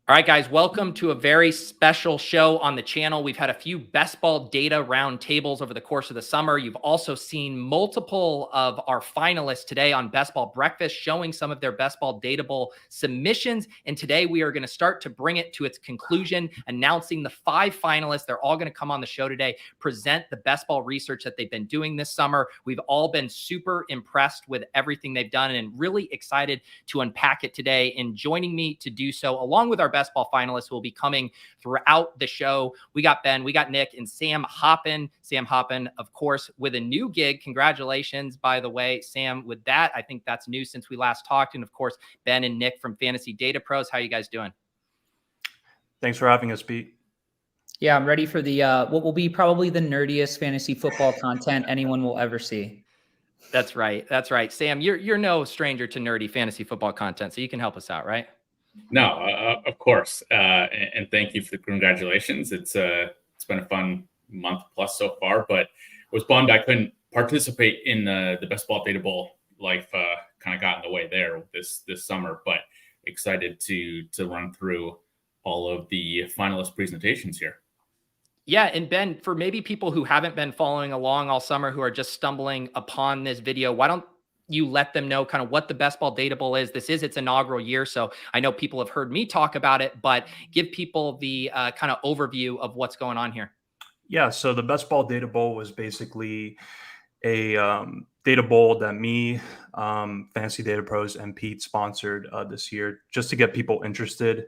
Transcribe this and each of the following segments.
All right, guys, welcome to a very special show on the channel. We've had a few best ball data roundtables over the course of the summer. You've also seen multiple of our finalists today on Best Ball Breakfast showing some of their best ball dateable submissions. And today we are going to start to bring it to its conclusion, announcing the 5 finalists. They're all going to come on the show today, present the best ball research that they've been doing this summer. We've all been super impressed with everything they've done and really excited to unpack it today. And joining me to do so, along with our best ball finalists who will be coming throughout the show, we got Ben, we got Nick, and Sam Hoppen. Sam Hoppen, of course, with a new gig. Congratulations, by the way, Sam, with that. I think that's new since we last talked. And of course, Ben and Nick from Fantasy Data Pros. How are you guys doing? Thanks for having us, Pete. Yeah, I'm ready for the what will be probably the nerdiest fantasy football content anyone will ever see. That's right. That's right. Sam, you're no stranger to nerdy fantasy football content, so you can help us out, right? No, of course. And thank you for the congratulations. It's been a fun month plus so far, but was bummed I couldn't participate in the Best Ball Data Bowl. Life kind of got in the way there this summer, but excited to run through all of the finalist presentations here. Yeah, and Ben, for maybe people who haven't been following along all summer, who are just stumbling upon this video, why don't you let them know kind of what the Best Ball Data Bowl is? This is its inaugural year, so I know people have heard me talk about it, but give people the kind of overview of what's going on here. Yeah, so the Best Ball Data Bowl was basically a data bowl that me, Fantasy Data Pros, and Pete sponsored this year just to get people interested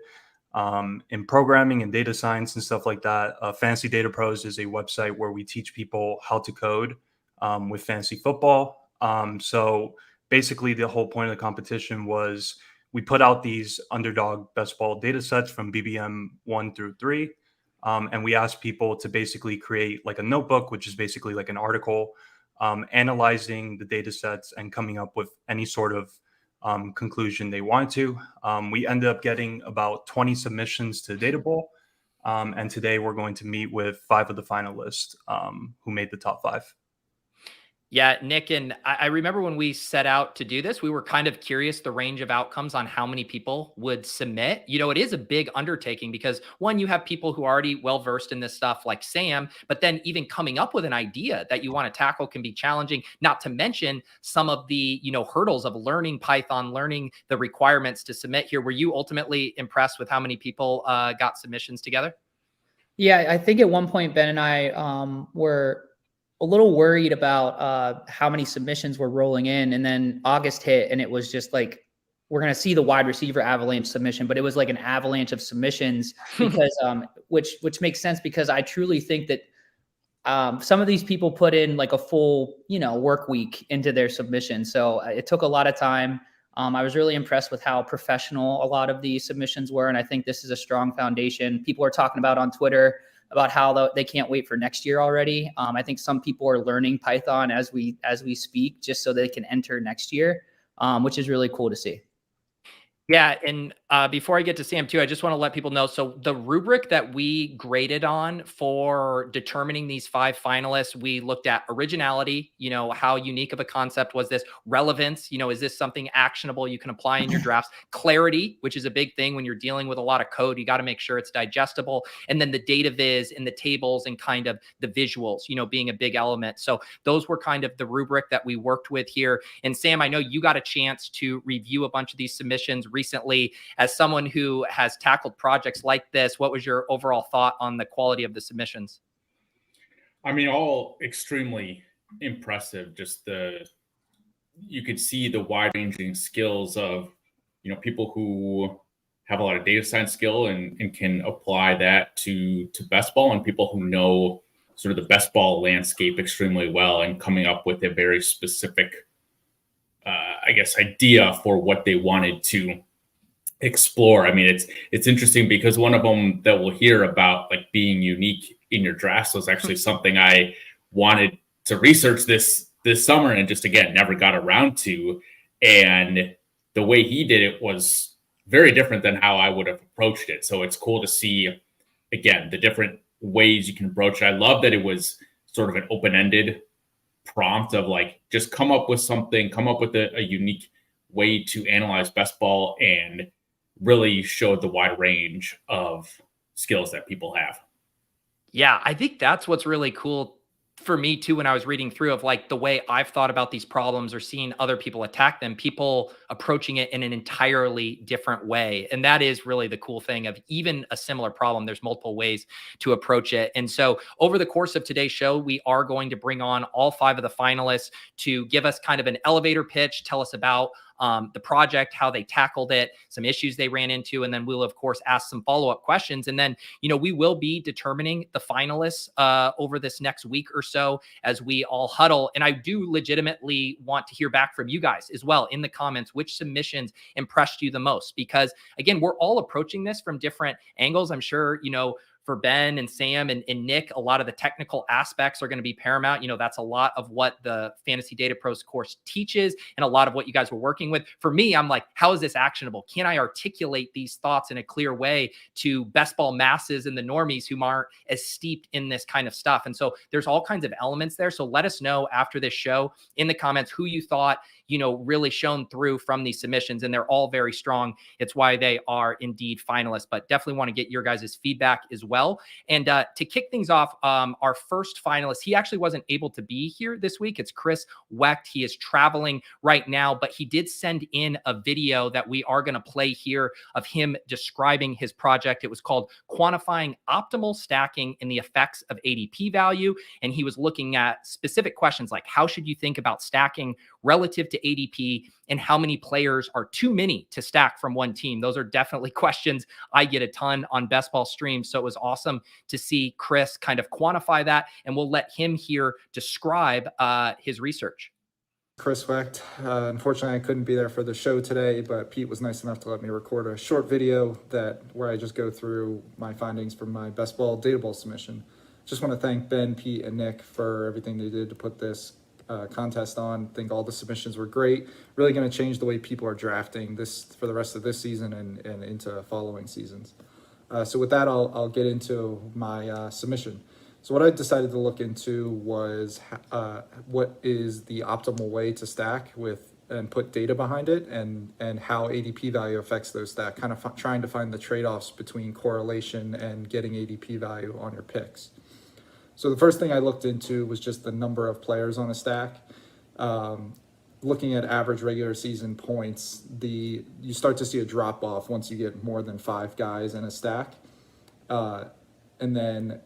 in programming and data science and stuff like that. Fantasy Data Pros is a website where we teach people how to code with fantasy football. So basically the whole point of the competition was we put out these underdog best ball data sets from BBM 1 through 3. And we asked people to basically create like a notebook, which is basically like an article, analyzing the data sets and coming up with any sort of conclusion they wanted to. We ended up getting about 20 submissions to the data bowl. And today we're going to meet with 5 of the finalists who made the top 5. Yeah, Nick, and I remember when we set out to do this, we were kind of curious the range of outcomes on how many people would submit. You know, it is a big undertaking because, one, you have people who are already well-versed in this stuff like Sam, but then even coming up with an idea that you want to tackle can be challenging, not to mention some of the, hurdles of learning Python, learning the requirements to submit here. Were you ultimately impressed with how many people got submissions together? Yeah, I think at one point, Ben and I were a little worried about how many submissions were rolling in, and then August hit and it was just like, we're going to see the wide receiver Avalanche submission, but it was like an avalanche of submissions because which makes sense because I truly think that some of these people put in like a full, work week into their submission. So it took a lot of time. I was really impressed with how professional a lot of the submissions were. And I think this is a strong foundation. People are talking about on Twitter about how they can't wait for next year already. I think some people are learning Python as we speak, just so they can enter next year, which is really cool to see. Yeah, and before I get to Sam too, I just want to let people know. So the rubric that we graded on for determining these 5 finalists, we looked at originality, how unique of a concept was this? Relevance, is this something actionable you can apply in your drafts? Clarity, which is a big thing when you're dealing with a lot of code. You got to make sure it's digestible. And then the data viz and the tables and kind of the visuals, being a big element. So those were kind of the rubric that we worked with here. And Sam, I know you got a chance to review a bunch of these submissions recently. As someone who has tackled projects like this, what was your overall thought on the quality of the submissions? I mean, all extremely impressive. Just you could see the wide-ranging skills of, people who have a lot of data science skill and can apply that to best ball, and people who know sort of the best ball landscape extremely well and coming up with a very specific, idea for what they wanted to explore. I mean, it's interesting because one of them that we'll hear about, like being unique in your drafts, was actually something I wanted to research this summer and just, again, never got around to. And the way he did it was very different than how I would have approached it. So it's cool to see, again, the different ways you can approach it. I love that it was sort of an open-ended prompt of like, just come up with something, come up with a unique way to analyze best ball and really showed the wide range of skills that people have. Yeah, I think that's what's really cool for me too, when I was reading through, of like the way I've thought about these problems or seeing other people attack them, people approaching it in an entirely different way. And that is really the cool thing of even a similar problem. There's multiple ways to approach it. And so over the course of today's show, we are going to bring on all 5 of the finalists to give us kind of an elevator pitch, tell us about the project, how they tackled it, some issues they ran into, and then we'll of course ask some follow-up questions. And then, we will be determining the finalists over this next week or so as we all huddle. And I do legitimately want to hear back from you guys as well in the comments, which submissions impressed you the most, because again, we're all approaching this from different angles. I'm sure, for Ben and Sam and Nick, a lot of the technical aspects are going to be paramount. That's a lot of what the Fantasy Data Pros course teaches and a lot of what you guys were working with. For me, I'm like, how is this actionable? Can I articulate these thoughts in a clear way to best ball masses and the normies who aren't as steeped in this kind of stuff? And so there's all kinds of elements there. So let us know after this show in the comments who you thought, really shone through from these submissions. And they're all very strong. It's why they are indeed finalists, but definitely want to get your guys' feedback as well. And to kick things off, our first finalist, he actually wasn't able to be here this week. It's Chris Wecht. He is traveling right now, but he did send in a video that we are going to play here of him describing his project. It was called Quantifying Optimal Stacking and the Effects of ADP Value. And he was looking at specific questions like, how should you think about stacking relative to ADP, and how many players are too many to stack from one team? Those are definitely questions I get a ton on Best Ball streams. So it was awesome to see Chris kind of quantify that, and we'll let him here describe his research. Chris Wecht. Unfortunately, I couldn't be there for the show today, but Pete was nice enough to let me record a short video where I just go through my findings from my Best Ball Data Bowl submission. Just want to thank Ben, Pete, and Nick for everything they did to put this contest on. I think all the submissions were great. Really going to change the way people are drafting this for the rest of this season and into following seasons. So with that, I'll get into my submission. So what I decided to look into was what is the optimal way to stack and put data behind it, and how ADP value affects those stack, kind of trying to find the trade-offs between correlation and getting ADP value on your picks. So the first thing I looked into was just the number of players on a stack. Looking at average regular season points, you start to see a drop off once you get more than 5 guys in a stack. And then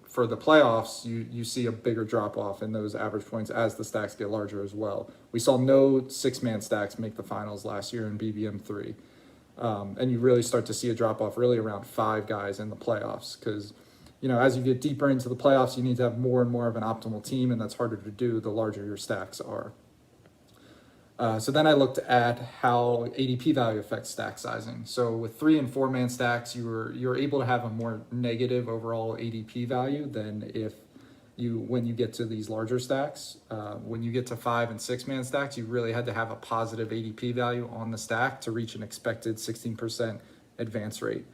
for the playoffs, you see a bigger drop off in those average points as the stacks get larger as well. We saw no 6-man stacks make the finals last year in BBM 3. And you really start to see a drop off really around 5 guys in the playoffs, because as you get deeper into the playoffs, you need to have more and more of an optimal team, and that's harder to do the larger your stacks are. So then I looked at how ADP value affects stack sizing. So with 3- and 4-man stacks, you're able to have a more negative overall ADP value than when you get to these larger stacks. When you get to 5- and 6-man stacks, you really had to have a positive ADP value on the stack to reach an expected 16% advance rate.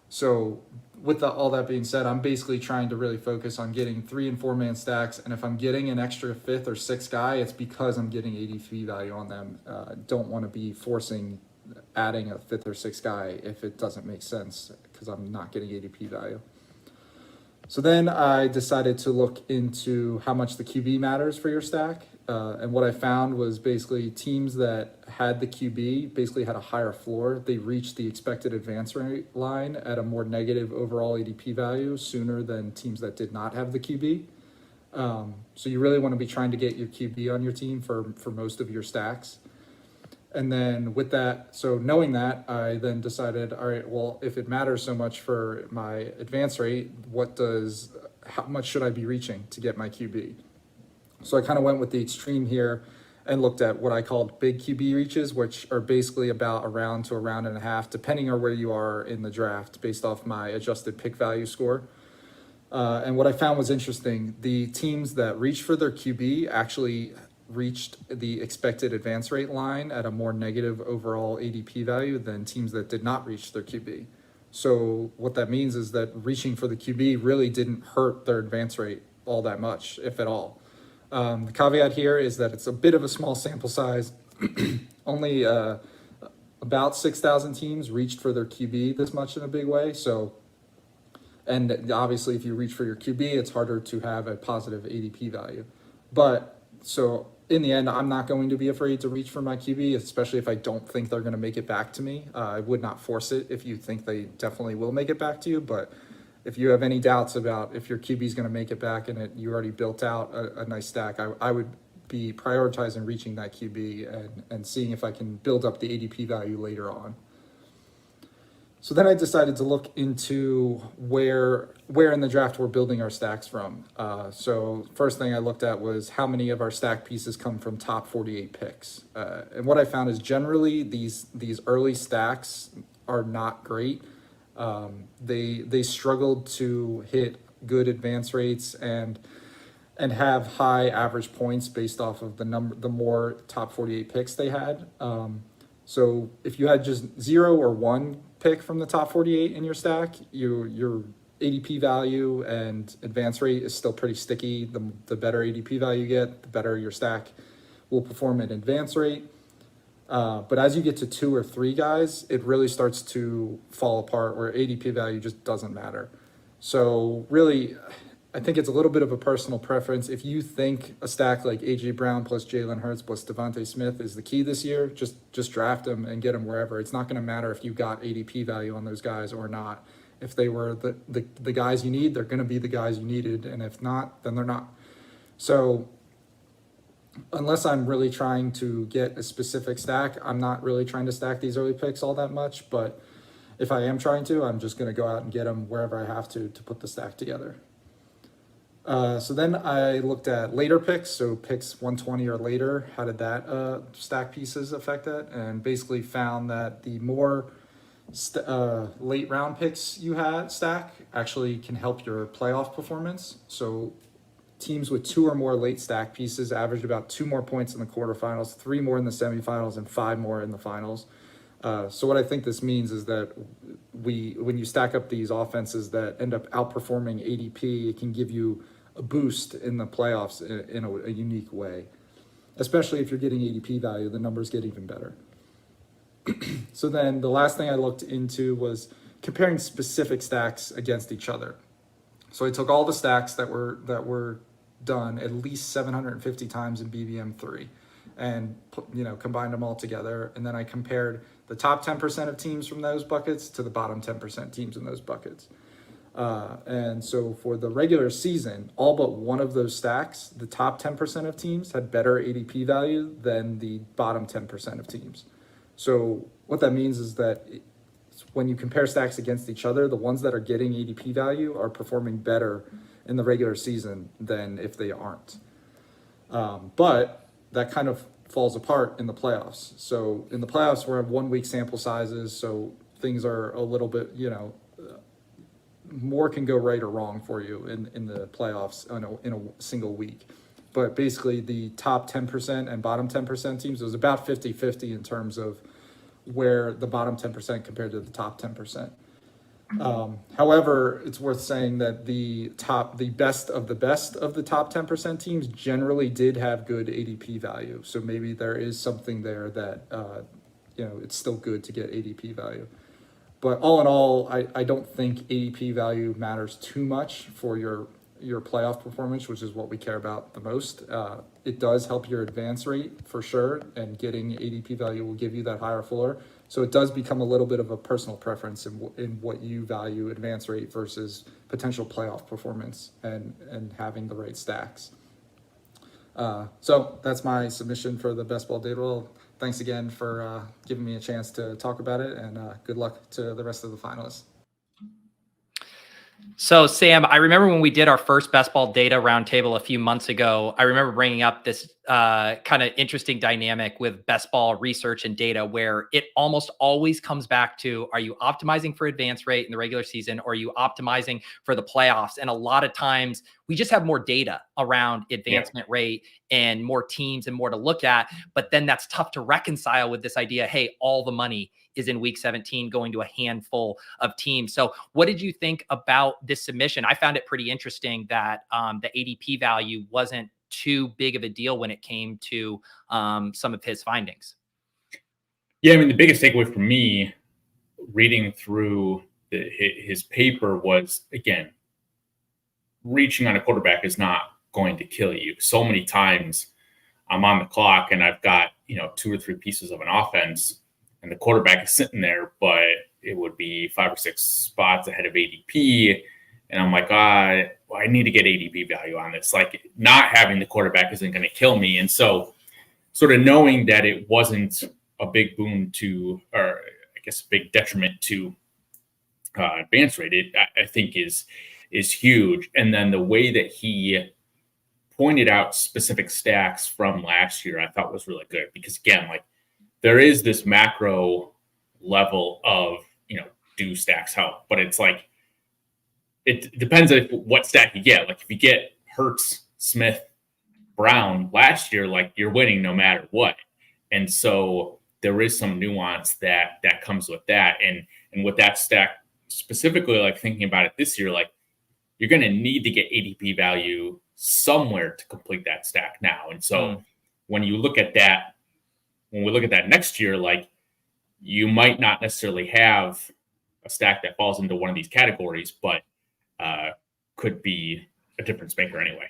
So with all that being said, I'm basically trying to really focus on getting 3- and 4-man stacks. And if I'm getting an extra 5th or 6th guy, it's because I'm getting ADP value on them. Don't want to be forcing adding a 5th or 6th guy if it doesn't make sense, because I'm not getting ADP value. So then I decided to look into how much the QB matters for your stack. And what I found was basically teams that had the QB basically had a higher floor. They reached the expected advance rate line at a more negative overall ADP value sooner than teams that did not have the QB. So you really want to be trying to get your QB on your team for most of your stacks. And then with that, so knowing that, I then decided, all right, well, if it matters so much for my advance rate, how much should I be reaching to get my QB? So I kind of went with the extreme here and looked at what I called big QB reaches, which are basically about a round to a round and a half, depending on where you are in the draft, based off my adjusted pick value score. And what I found was interesting. The teams that reached for their QB actually reached the expected advance rate line at a more negative overall ADP value than teams that did not reach their QB. So what that means is that reaching for the QB really didn't hurt their advance rate all that much, if at all. The caveat here is that it's a bit of a small sample size. Only about 6,000 teams reached for their QB this much in a big way. So, and obviously if you reach for your QB, it's harder to have a positive ADP value. But so in the end, I'm not going to be afraid to reach for my QB, especially if I don't think they're going to make it back to me. I would not force it if you think they definitely will make it back to you. But if you have any doubts about if your QB is going to make it back and you already built out a nice stack, I would be prioritizing reaching that QB and seeing if I can build up the ADP value later on. So then I decided to look into where in the draft we're building our stacks from. So first thing I looked at was how many of our stack pieces come from top 48 picks. And what I found is generally these early stacks are not great. They struggled to hit good advance rates and have high average points based off of the more top 48 picks they had. So if you had just 0 or 1 pick from the top 48 in your stack, your ADP value and advance rate is still pretty sticky. The better ADP value you get, the better your stack will perform at advance rate. But as you get to 2 or 3 guys, it really starts to fall apart where ADP value just doesn't matter. So really, I think it's a little bit of a personal preference. If you think a stack like AJ Brown plus Jalen Hurts plus Devontae Smith is the key this year, just draft them and get them wherever. It's not going to matter if you got ADP value on those guys or not. If they were the guys you need, they're going to be the guys you needed. And if not, then they're not. So unless I'm really trying to get a specific stack, I'm not really trying to stack these early picks all that much. But if I am trying to, I'm just going to go out and get them wherever I have to put the stack together. So then I looked at later picks, so picks 120 or later. How did that stack pieces affect that? And basically found that the more late round picks you had stack actually can help your playoff performance. So teams with 2 or more late stack pieces averaged about 2 more points in the quarterfinals, 3 more in the semifinals, and 5 more in the finals. So what I think this means is that when you stack up these offenses that end up outperforming ADP, it can give you a boost in the playoffs in a unique way. Especially if you're getting ADP value, the numbers get even better. So then the last thing I looked into was comparing specific stacks against each other. So I took all the stacks that were done at least 750 times in BBM3 and combined them all together, and then I compared the top 10% of teams from those buckets to the bottom 10% teams in those buckets. And so for the regular season, all but one of those stacks, the top 10% of teams had better ADP value than the bottom 10% of teams. So what that means is that when you compare stacks against each other, the ones that are getting ADP value are performing better in the regular season than if they aren't. But that kind of falls apart in the playoffs. So in the playoffs, we're at 1 week sample sizes, so things are a little bit, more can go right or wrong for you in the playoffs in a single week. But basically the top 10% and bottom 10% teams, it was about 50-50 in terms of where the bottom 10% compared to the top 10%. However, it's worth saying that the best of the top 10% teams generally did have good ADP value. So maybe there is something there that, it's still good to get ADP value. But all in all, I don't think ADP value matters too much for your playoff performance, which is what we care about the most. It does help your advance rate for sure, and getting ADP value will give you that higher floor. So it does become a little bit of a personal preference in what you value advance rate versus potential playoff performance and having the right stacks. So that's my submission for the Best Ball Data Bowl. Thanks again for giving me a chance to talk about it, and good luck to the rest of the finalists. So Sam, I remember when we did our first Best Ball Data Roundtable a few months ago, I remember bringing up this kind of interesting dynamic with best ball research and data, where it almost always comes back to, are you optimizing for advance rate in the regular season, or are you optimizing for the playoffs? And a lot of times we just have more data around advancement rate and more teams and more to look at. But then that's tough to reconcile with this idea, hey, all the money is in week 17 going to a handful of teams. So what did you think about this submission? I found it pretty interesting that the ADP value wasn't too big of a deal when it came to some of his findings. Yeah, I mean, the biggest takeaway for me reading through his paper was, again, reaching on a quarterback is not going to kill you. So many times I'm on the clock and I've got, 2 or 3 pieces of an offense and the quarterback is sitting there, but it would be 5 or 6 spots ahead of ADP. And I'm like, I need to get ADP value on this. Like, not having the quarterback isn't going to kill me. And so sort of knowing that it wasn't a big boon to, or I guess a big detriment to advance rate, I think is huge. And then the way that he pointed out specific stacks from last year, I thought was really good, because again, like, there is this macro level of, do stacks help, but it's like, it depends on what stack you get. Like, if you get Hurts, Smith, Brown last year, like, you're winning no matter what. And so there is some nuance that comes with that. And with that stack specifically, like, thinking about it this year, like, you're going to need to get ADP value somewhere to complete that stack now. And so when you look at that, when we look at that next year, like, you might not necessarily have a stack that falls into one of these categories, but could be a difference maker anyway.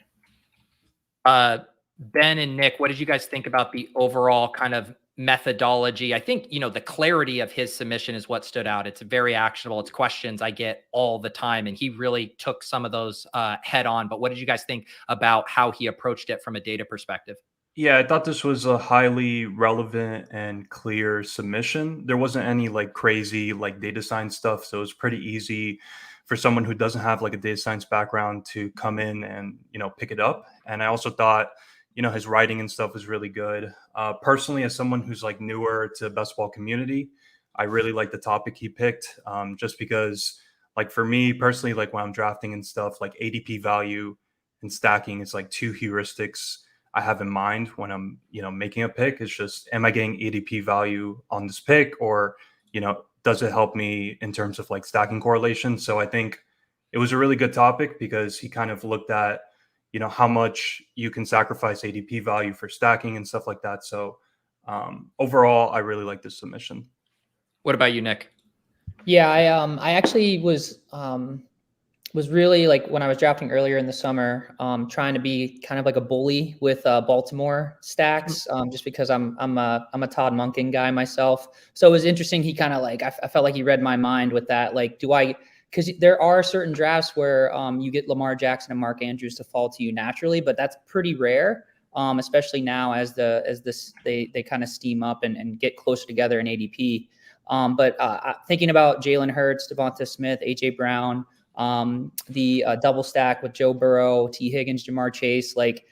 Ben and Nick, what did you guys think about the overall kind of methodology? I think, the clarity of his submission is what stood out. It's very actionable. It's questions I get all the time, and he really took some of those head on. But what did you guys think about how he approached it from a data perspective? Yeah, I thought this was a highly relevant and clear submission. There wasn't any like crazy like data science stuff, so it was pretty easy for someone who doesn't have like a data science background to come in and pick it up. And I also thought his writing and stuff was really good. Personally, as someone who's like newer to best ball community, I really like the topic he picked, just because, like, for me personally, like when I'm drafting and stuff, like ADP value and stacking is like 2 heuristics I have in mind when I'm, making a pick. It's just, am I getting ADP value on this pick, or, does it help me in terms of like stacking correlation? So I think it was a really good topic because he kind of looked at, how much you can sacrifice ADP value for stacking and stuff like that. So overall, I really like this submission. What about you, Nick? Yeah, I actually was really, like, when I was drafting earlier in the summer, trying to be kind of like a bully with Baltimore stacks, just because I'm a Todd Monken guy myself. So it was interesting. He kind of like, I felt like he read my mind with that. Like, because there are certain drafts where you get Lamar Jackson and Mark Andrews to fall to you naturally, but that's pretty rare, especially now as they kind of steam up and get closer together in ADP. But thinking about Jalen Hurts, Devonta Smith, AJ Brown, the double stack with Joe Burrow, T. Higgins, Jamar Chase, like,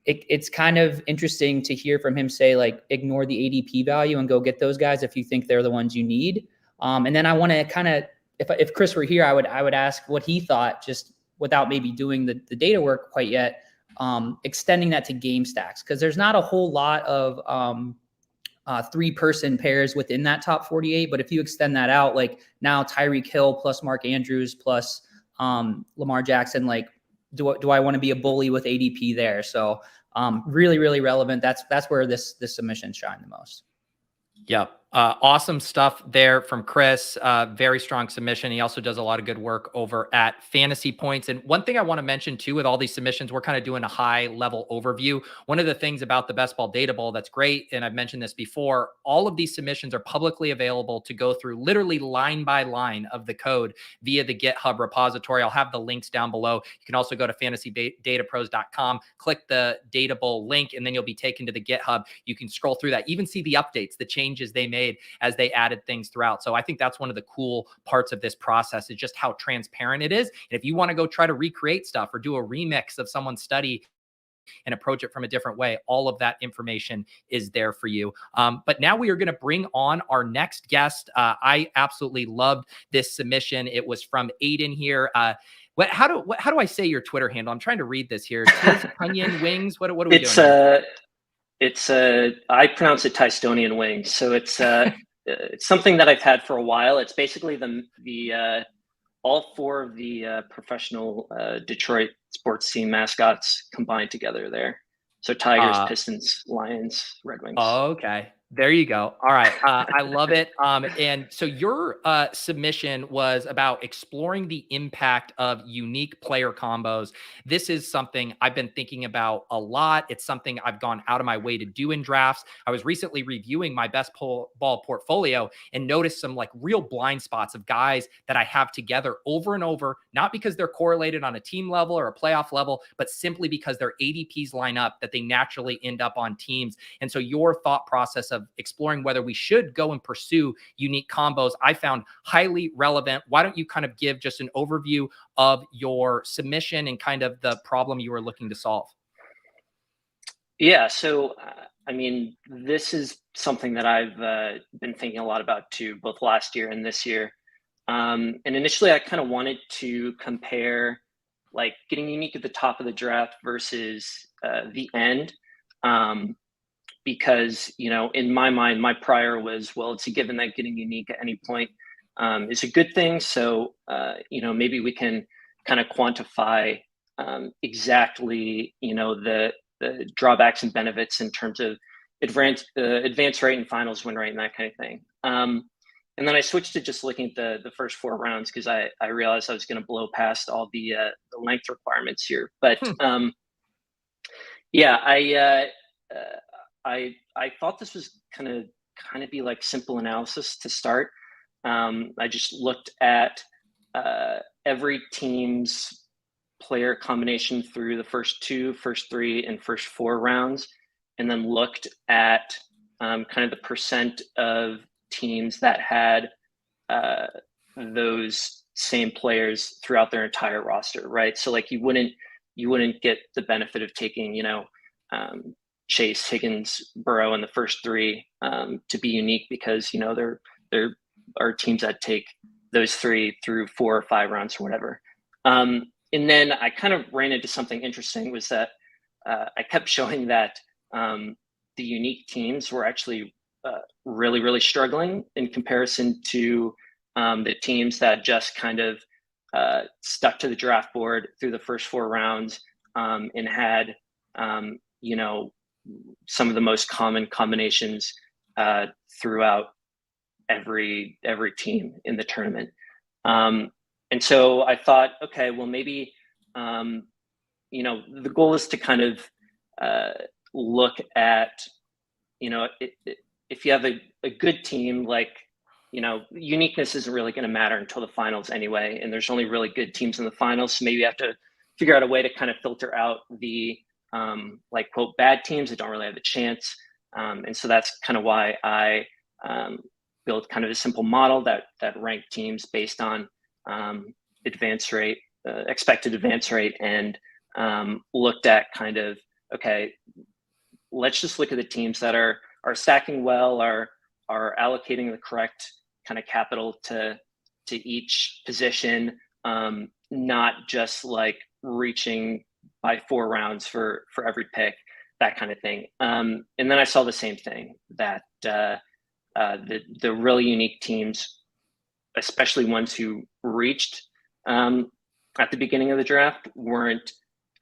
it's kind of interesting to hear from him say, like, ignore the ADP value and go get those guys if you think they're the ones you need. And then I want to kind of, if Chris were here, I would ask what he thought, just without maybe doing the data work quite yet, extending that to game stacks, because there's not a whole lot of 3-person pairs within that top 48. But if you extend that out, like now Tyreek Hill plus Mark Andrews plus Lamar Jackson, like, do I want to be a bully with ADP there? So really, really relevant. That's where this submission shined the most. Yep. Awesome stuff there from Chris. Very strong submission. He also does a lot of good work over at Fantasy Points. And one thing I want to mention too, with all these submissions, we're kind of doing a high level overview. One of the things about the Best Ball Data Bowl that's great, and I've mentioned this before, all of these submissions are publicly available to go through literally line by line of the code via the GitHub repository. I'll have the links down below. You can also go to fantasydatapros.com, click the Data Bowl link, and then you'll be taken to the GitHub. You can scroll through that, even see the updates, the changes they made as they added things throughout. So I think that's one of the cool parts of this process, is just how transparent it is. And if you want to go try to recreate stuff or do a remix of someone's study and approach it from a different way, all of that information is there for you. But now we are going to bring on our next guest. I absolutely loved this submission. It was from Aidan here. How do I say your Twitter handle? I'm trying to read this here. Onion Wings. What are we doing? I pronounce it Tystonian Wings. So it's something that I've had for a while. It's basically the all 4 of the professional Detroit sports team mascots combined together there. So Tigers, Pistons, Lions, Red Wings. Oh, okay. There you go. All right. I love it. And so your submission was about exploring the impact of unique player combos. This is something I've been thinking about a lot. It's something I've gone out of my way to do in drafts. I was recently reviewing my best ball portfolio and noticed some like real blind spots of guys that I have together over and over, not because they're correlated on a team level or a playoff level, but simply because their ADPs line up that they naturally end up on teams. And so your thought process of exploring whether we should go and pursue unique combos, I found highly relevant. Why don't you kind of give just an overview of your submission and kind of the problem you were looking to solve? Yeah, so I mean, this is something that I've been thinking a lot about too, both last year and this year. And initially, I kind of wanted to compare like getting unique at the top of the draft versus the end. Because, you know, in my mind, my prior was, well, it's a given that getting unique at any point is a good thing. So, you know, maybe we can kind of quantify exactly, you know, the drawbacks and benefits in terms of advance rate and finals win rate and that kind of thing. And then I switched to just looking at the first 4 rounds because I realized I was going to blow past all the length requirements here. But yeah, I thought this was kind of be like simple analysis to start. I just looked at every team's player combination through the first 2, first 3, and first 4 rounds, and then looked at kind of the percent of teams that had those same players throughout their entire roster, right? So like you wouldn't get the benefit of taking, you know, Chase, Higgins, Burrow in the first 3 to be unique because, you know, there are teams that take those 3 through 4 or 5 rounds or whatever. And then I kind of ran into something interesting was that I kept showing that the unique teams were actually really, really struggling in comparison to the teams that just kind of stuck to the draft board through the first 4 rounds and had, you know, some of the most common combinations throughout every team in the tournament. And so I thought, okay, well, maybe, you know, the goal is to kind of look at, you know, if you have a good team, like, you know, uniqueness isn't really going to matter until the finals anyway. And there's only really good teams in the finals. So maybe you have to figure out a way to kind of filter out the, like, quote, bad teams that don't really have a chance. And so that's kind of why I built kind of a simple model that ranked teams based on advance rate, expected advance rate, and looked at kind of, okay, let's just look at the teams that are stacking well, are allocating the correct kind of capital to each position, not just like reaching by 4 rounds for every pick, that kind of thing. And then I saw the same thing, that the really unique teams, especially ones who reached at the beginning of the draft, weren't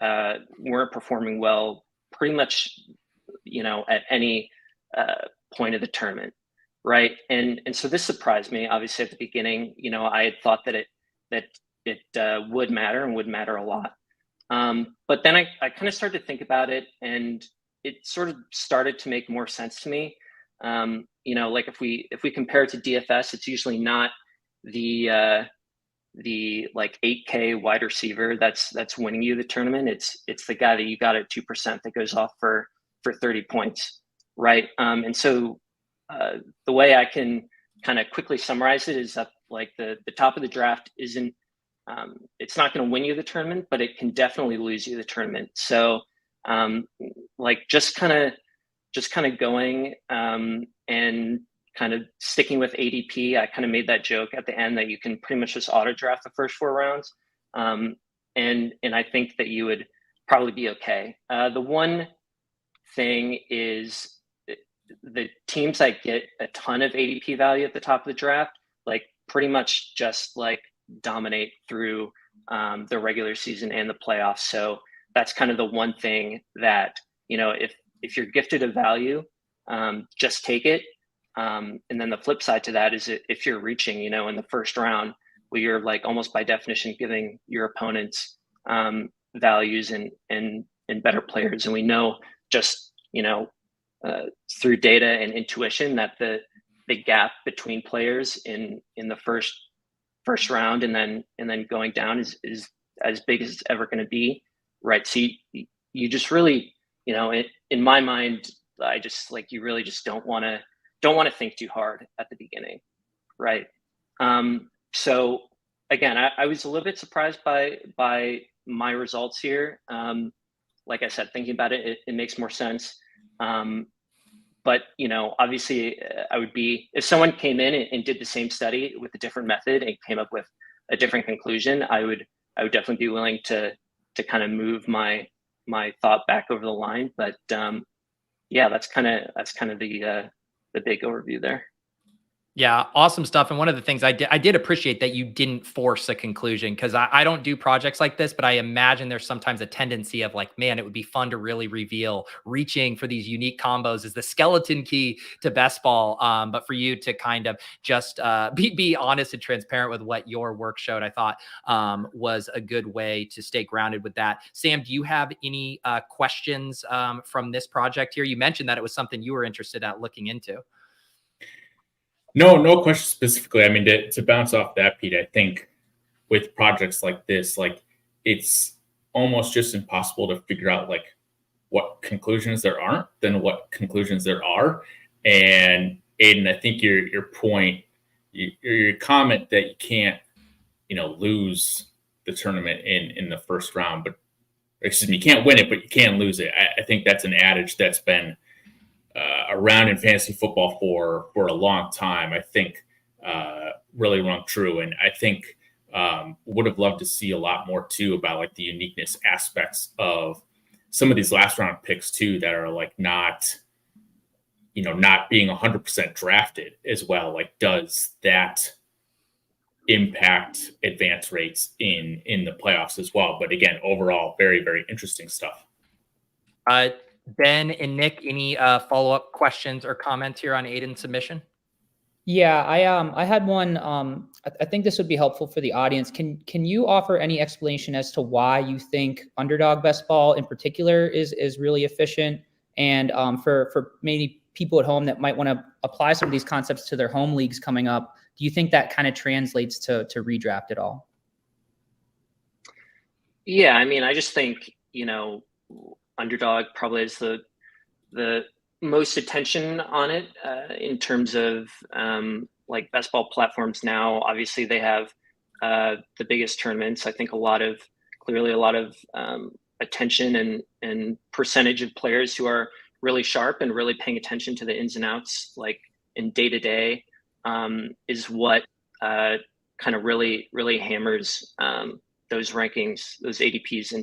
performing well pretty much, you know, at any point of the tournament, right? And so this surprised me. Obviously, at the beginning, you know, I had thought that it would matter and would matter a lot. But then I kind of started to think about it, and it sort of started to make more sense to me. You know, like if we compare it to DFS, it's usually not the like 8K wide receiver that's winning you the tournament. It's the guy that you got at 2% that goes off for 30 points, right? And so the way I can kind of quickly summarize it is that like the top of the draft isn't, it's not going to win you the tournament, but it can definitely lose you the tournament. So like just kind of going and kind of sticking with ADP. I kind of made that joke at the end that you can pretty much just auto draft the first 4 rounds. And I think that you would probably be okay. The one thing is the teams that get a ton of ADP value at the top of the draft, like pretty much just like dominate through the regular season and the playoffs. So that's kind of the one thing that, you know, if you're gifted a value, just take it. And then the flip side to that is if you're reaching, in the first round, where you're like almost by definition giving your opponents values and better players. And we know just, through data and intuition that the gap between players in the first round and then going down is as big as it's ever going to be, right? So you just really, in my mind, I just like, you really just don't want to think too hard at the beginning, right? So again, I was a little bit surprised by my results here. Like I said, thinking about it, it makes more sense. But obviously, I would be, if someone came in and did the same study with a different method and came up with a different conclusion, I would definitely be willing to kind of move my thought back over the line. But yeah, that's kind of the big overview there. Yeah, awesome stuff. And one of the things I did appreciate that you didn't force a conclusion, because I don't do projects like this, but I imagine there's sometimes a tendency of like, man, it would be fun to really reveal reaching for these unique combos is the skeleton key to best ball. But for you to kind of just be honest and transparent with what your work showed, I thought was a good way to stay grounded with that. Sam, do you have any questions from this project here? You mentioned that it was something you were interested at looking into. No question specifically. I mean, to bounce off that, Pete, I think with projects like this, like it's almost just impossible to figure out like what conclusions there aren't than what conclusions there are. And Aidan, I think your point, your comment that you can't, lose the tournament in the first round, but excuse me, you can't win it, but you can lose it. I think that's an adage that's been around in fantasy football for a long time. I think really rung true, and I think would have loved to see a lot more too about like the uniqueness aspects of some of these last round picks too that are like not being 100% drafted as well. Like, does that impact advance rates in the playoffs as well? But again, overall, very, very interesting stuff. Ben and Nick, any follow-up questions or comments here on Aidan's submission? Yeah, I had one. I think this would be helpful for the audience. Can you offer any explanation as to why you think underdog best ball in particular is really efficient? And for maybe people at home that might want to apply some of these concepts to their home leagues coming up, do you think that kind of translates to redraft at all? Yeah, I mean, I just think underdog probably is the most attention on it in terms of like best ball platforms now. Obviously, they have the biggest tournaments. I think clearly a lot of attention and percentage of players who are really sharp and really paying attention to the ins and outs, like in day to day, is what kind of really hammers those rankings, those ADPs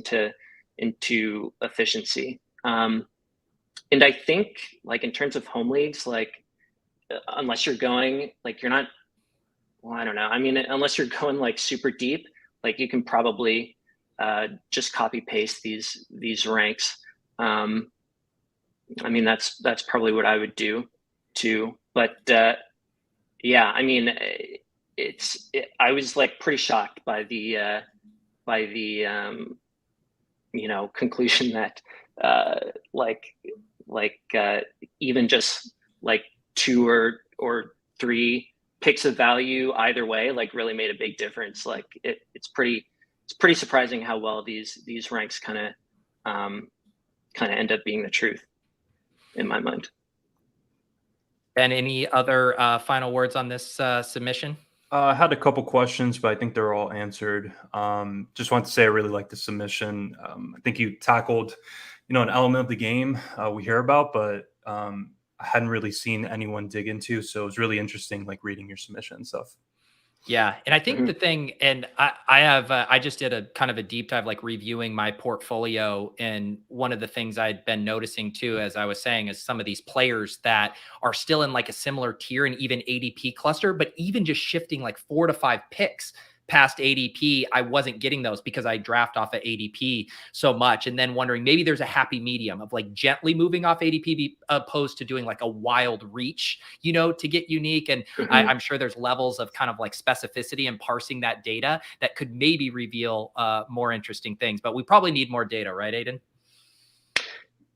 into efficiency. And I think like in terms of home leagues, like unless you're going, like you're not, well, I don't know. I mean, unless you're going like super deep, like you can probably just copy paste these ranks. I mean, that's probably what I would do too. But yeah, I mean, I was like pretty shocked by the conclusion that even just like 2 or 3 picks of value either way, like really made a big difference. Like it's pretty surprising how well these ranks kind of end up being the truth in my mind. Ben, any other final words on this submission? I had a couple questions, but I think they're all answered. Just want to say I really like the submission. I think you tackled, an element of the game we hear about, but I hadn't really seen anyone dig into. So it was really interesting, like reading your submission and stuff. Yeah. And I think the thing, and I just did a kind of a deep dive, like reviewing my portfolio. And one of the things I'd been noticing too, as I was saying, is some of these players that are still in like a similar tier and even ADP cluster, but even just shifting like 4 to 5 picks, past ADP, I wasn't getting those because I draft off of ADP so much. And then wondering maybe there's a happy medium of like gently moving off ADP opposed to doing like a wild reach, you know, to get unique. And I'm sure there's levels of kind of like specificity and parsing that data that could maybe reveal more interesting things. But we probably need more data, right, Aidan?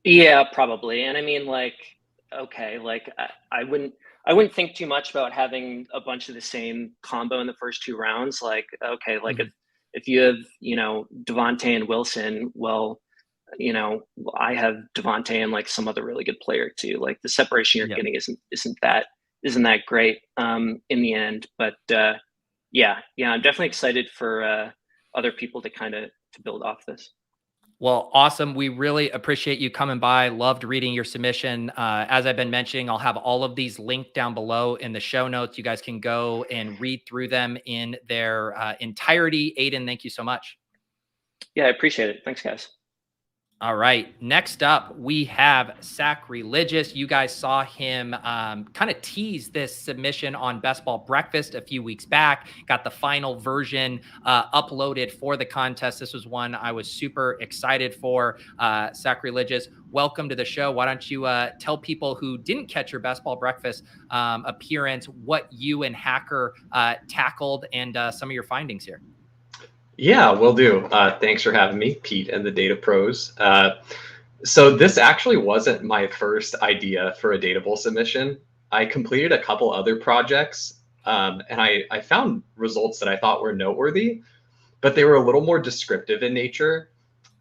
Yeah, probably. And I mean, like, okay, like I wouldn't think too much about having a bunch of the same combo in the first 2 rounds. Like, okay, like if you have, you know, Devontae and Wilson, well, you know, I have Devontae and like some other really good player too. Like the separation you're getting isn't that great in the end. But yeah, I'm definitely excited for other people to kind of to build off this. Well, awesome. We really appreciate you coming by. Loved reading your submission. As I've been mentioning, I'll have all of these linked down below in the show notes. You guys can go and read through them in their entirety. Aidan, thank you so much. Yeah, I appreciate it. Thanks, guys. All right. Next up, we have Sackreligous. You guys saw him kind of tease this submission on Best Ball Breakfast a few weeks back. Got the final version uploaded for the contest. This was one I was super excited for. Sackreligous, welcome to the show. Why don't you tell people who didn't catch your Best Ball Breakfast appearance what you and Hacker tackled and some of your findings here. Yeah, will do. Thanks for having me, Pete and the Data Pros. So this actually wasn't my first idea for a Datable submission. I completed a couple other projects, and I found results that I thought were noteworthy, but they were a little more descriptive in nature.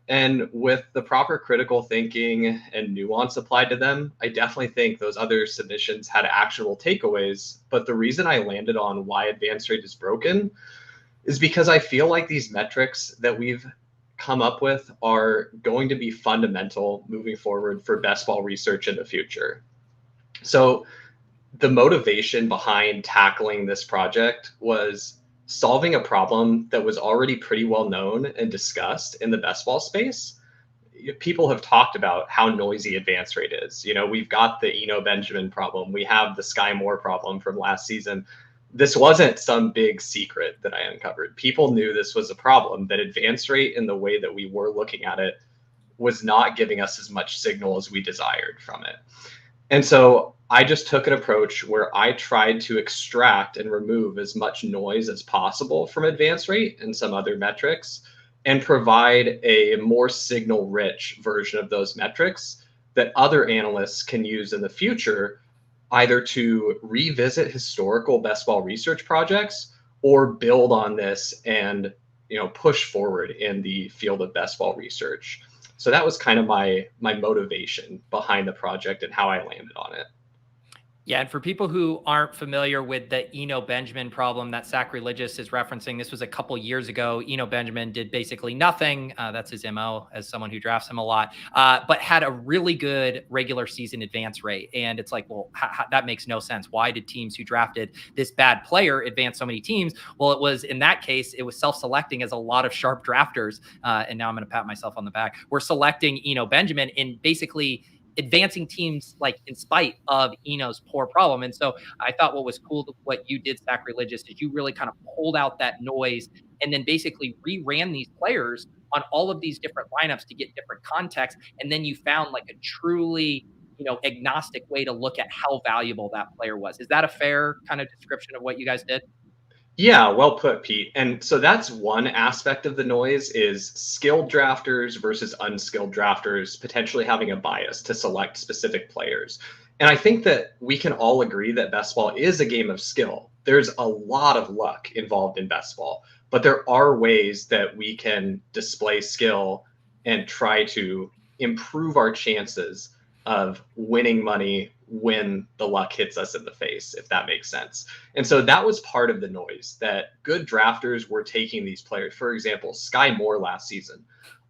And with the proper critical thinking and nuance applied to them, I definitely think those other submissions had actual takeaways. But the reason I landed on why advance rate is broken is because I feel like these metrics that we've come up with are going to be fundamental moving forward for best ball research in the future. So the motivation behind tackling this project was solving a problem that was already pretty well known and discussed in the best ball space. People have talked about how noisy advance rate is. You know, we've got the Eno Benjamin problem. We have the Sky Moore problem from last season. This wasn't some big secret that I uncovered. People knew this was a problem, that advance rate in the way that we were looking at it was not giving us as much signal as we desired from it. And so I just took an approach where I tried to extract and remove as much noise as possible from advance rate and some other metrics and provide a more signal rich version of those metrics that other analysts can use in the future, either to revisit historical best ball research projects or build on this and, you know, push forward in the field of best ball research. So that was kind of my motivation behind the project and how I landed on it. Yeah, and for people who aren't familiar with the Eno Benjamin problem that Sackreligous is referencing, this was a couple years ago. Eno Benjamin did basically nothing. That's his MO as someone who drafts him a lot, but had a really good regular season advance rate. And it's like, well, that makes no sense. Why did teams who drafted this bad player advance so many teams? Well, it was, in that case, it was self-selecting as a lot of sharp drafters. And now I'm going to pat myself on the back. We're selecting Eno Benjamin in basically advancing teams like in spite of Eno's poor problem. And so I thought what was cool, what you did, Sackreligous, is you really kind of pulled out that noise and then basically reran these players on all of these different lineups to get different context. And then you found like a truly, you know, agnostic way to look at how valuable that player was. Is that a fair kind of description of what you guys did? Yeah, well put, Pete. And so that's one aspect of the noise, is skilled drafters versus unskilled drafters potentially having a bias to select specific players. And I think that we can all agree that best ball is a game of skill. There's a lot of luck involved in best ball, but there are ways that we can display skill and try to improve our chances of winning money when the luck hits us in the face, if that makes sense. And so that was part of the noise, that good drafters were taking these players. For example, Sky Moore last season.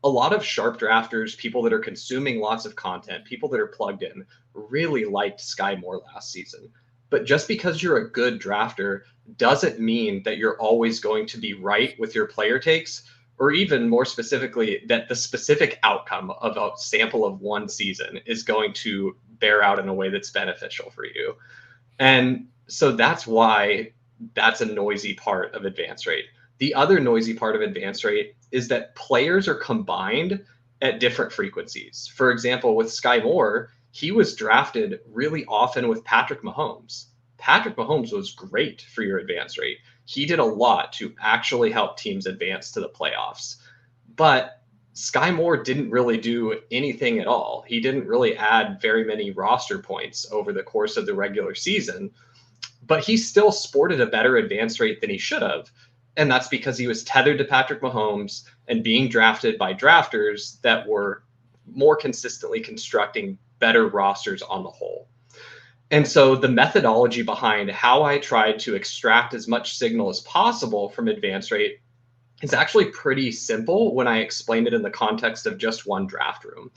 A lot of sharp drafters, people that are consuming lots of content, people that are plugged in, really liked Sky Moore last season. But just because you're a good drafter doesn't mean that you're always going to be right with your player takes, or even more specifically, that the specific outcome of a sample of one season is going to bear out in a way that's beneficial for you. And so that's why that's a noisy part of advance rate. The other noisy part of advance rate is that players are combined at different frequencies. For example, with Sky Moore, he was drafted really often with Patrick Mahomes. Patrick Mahomes was great for your advance rate. He did a lot to actually help teams advance to the playoffs. But Sky Moore didn't really do anything at all. He didn't really add very many roster points over the course of the regular season, but he still sported a better advance rate than he should have. And that's because he was tethered to Patrick Mahomes and being drafted by drafters that were more consistently constructing better rosters on the whole. And so the methodology behind how I tried to extract as much signal as possible from advance rate is actually pretty simple when I explain it in the context of just one draft room.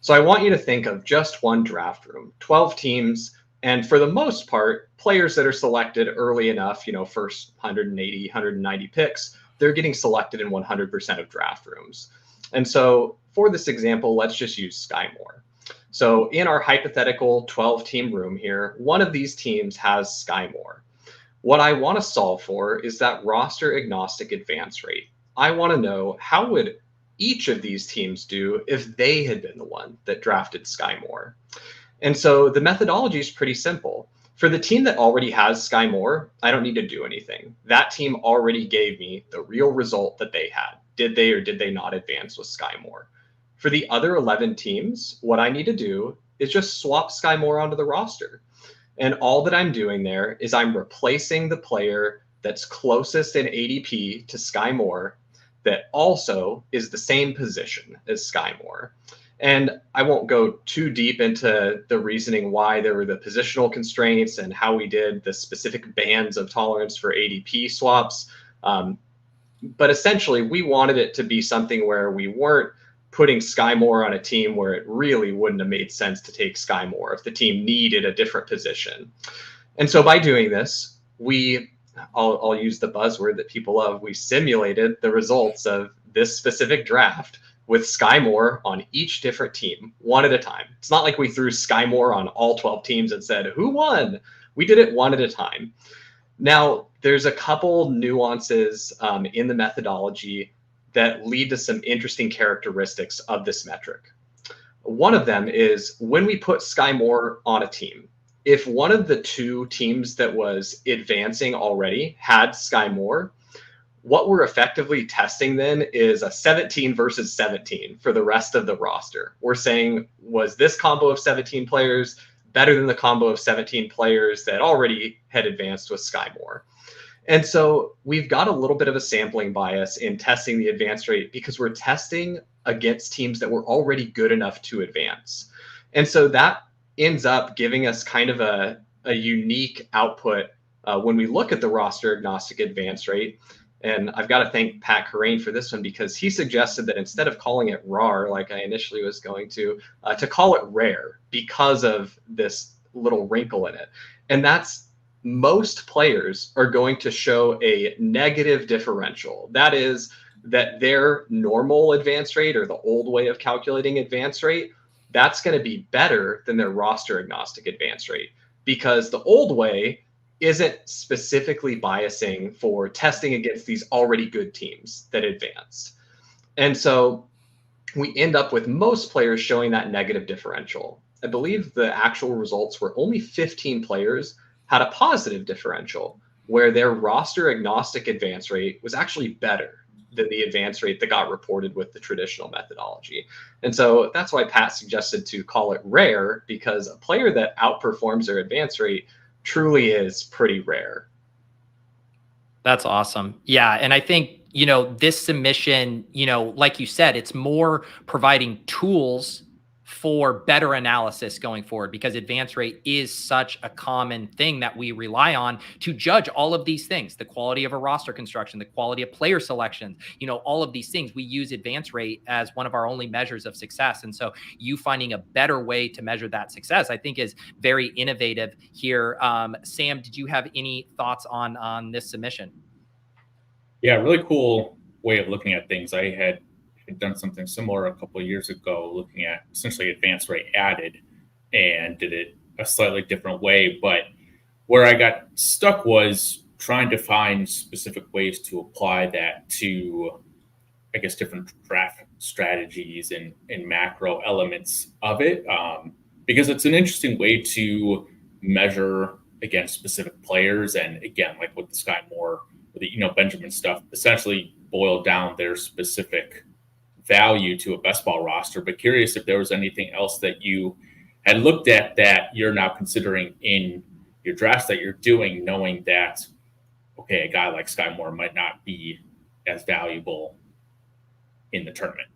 So I want you to think of just one draft room, 12 teams, and for the most part, players that are selected early enough, first 180, 190 picks, they're getting selected in 100% of draft rooms. And so for this example, let's just use Sky Moore. So in our hypothetical 12-team room here, one of these teams has Sky Moore. What I want to solve for is that roster agnostic advance rate. I want to know how would each of these teams do if they had been the one that drafted Sky Moore. And so the methodology is pretty simple. For the team that already has Sky Moore, I don't need to do anything. That team already gave me the real result that they had. Did they or did they not advance with Sky Moore? For the other 11 teams, what I need to do is just swap Sky Moore onto the roster. And all that I'm doing there is I'm replacing the player that's closest in ADP to Sky Moore that also is the same position as Sky Moore. And I won't go too deep into the reasoning why there were the positional constraints and how we did the specific bands of tolerance for ADP swaps. But essentially, we wanted it to be something where we weren't putting Sky Moore on a team where it really wouldn't have made sense to take Sky Moore if the team needed a different position. And so by doing this, I'll use the buzzword that people love, we simulated the results of this specific draft with Sky Moore on each different team, one at a time. It's not like we threw Sky Moore on all 12 teams and said, who won? We did it one at a time. Now, there's a couple nuances in the methodology that lead to some interesting characteristics of this metric. One of them is when we put Sky Moore on a team, if one of the two teams that was advancing already had Sky Moore, what we're effectively testing then is a 17 versus 17 for the rest of the roster. We're saying, was this combo of 17 players better than the combo of 17 players that already had advanced with Sky Moore? And so we've got a little bit of a sampling bias in testing the advance rate because we're testing against teams that were already good enough to advance. And so that ends up giving us kind of a unique output when we look at the roster agnostic advance rate. And I've got to thank Pat Corain for this one because he suggested that instead of calling it RAR, like I initially was going to call it rare because of this little wrinkle in it. And that's most players are going to show a negative differential. That is that their normal advance rate or the old way of calculating advance rate, that's going to be better than their roster agnostic advance rate because the old way isn't specifically biasing for testing against these already good teams that advanced. And so we end up with most players showing that negative differential. I believe the actual results were only 15 players had a positive differential where their roster agnostic advance rate was actually better than the advance rate that got reported with the traditional methodology. And so that's why Pat suggested to call it rare because a player that outperforms their advance rate truly is pretty rare. That's awesome. Yeah. And I think, this submission, like you said, it's more providing tools for better analysis going forward because advance rate is such a common thing that we rely on to judge all of these things, the quality of a roster construction, the quality of player selection, all of these things. We use advance rate as one of our only measures of success. And so you finding a better way to measure that success, I think is very innovative here. Sam, did you have any thoughts on this submission? Yeah, really cool way of looking at things. I had done something similar a couple of years ago, looking at essentially advance rate added and did it a slightly different way. But where I got stuck was trying to find specific ways to apply that to, I guess, different draft strategies and macro elements of it, because it's an interesting way to measure against specific players. And again, like with the Sky Moore, with the Benjamin stuff, essentially boiled down their specific value to a best ball roster. But curious if there was anything else that you had looked at that you're now considering in your drafts that you're doing, knowing that, okay, a guy like Sky Moore might not be as valuable in the tournament.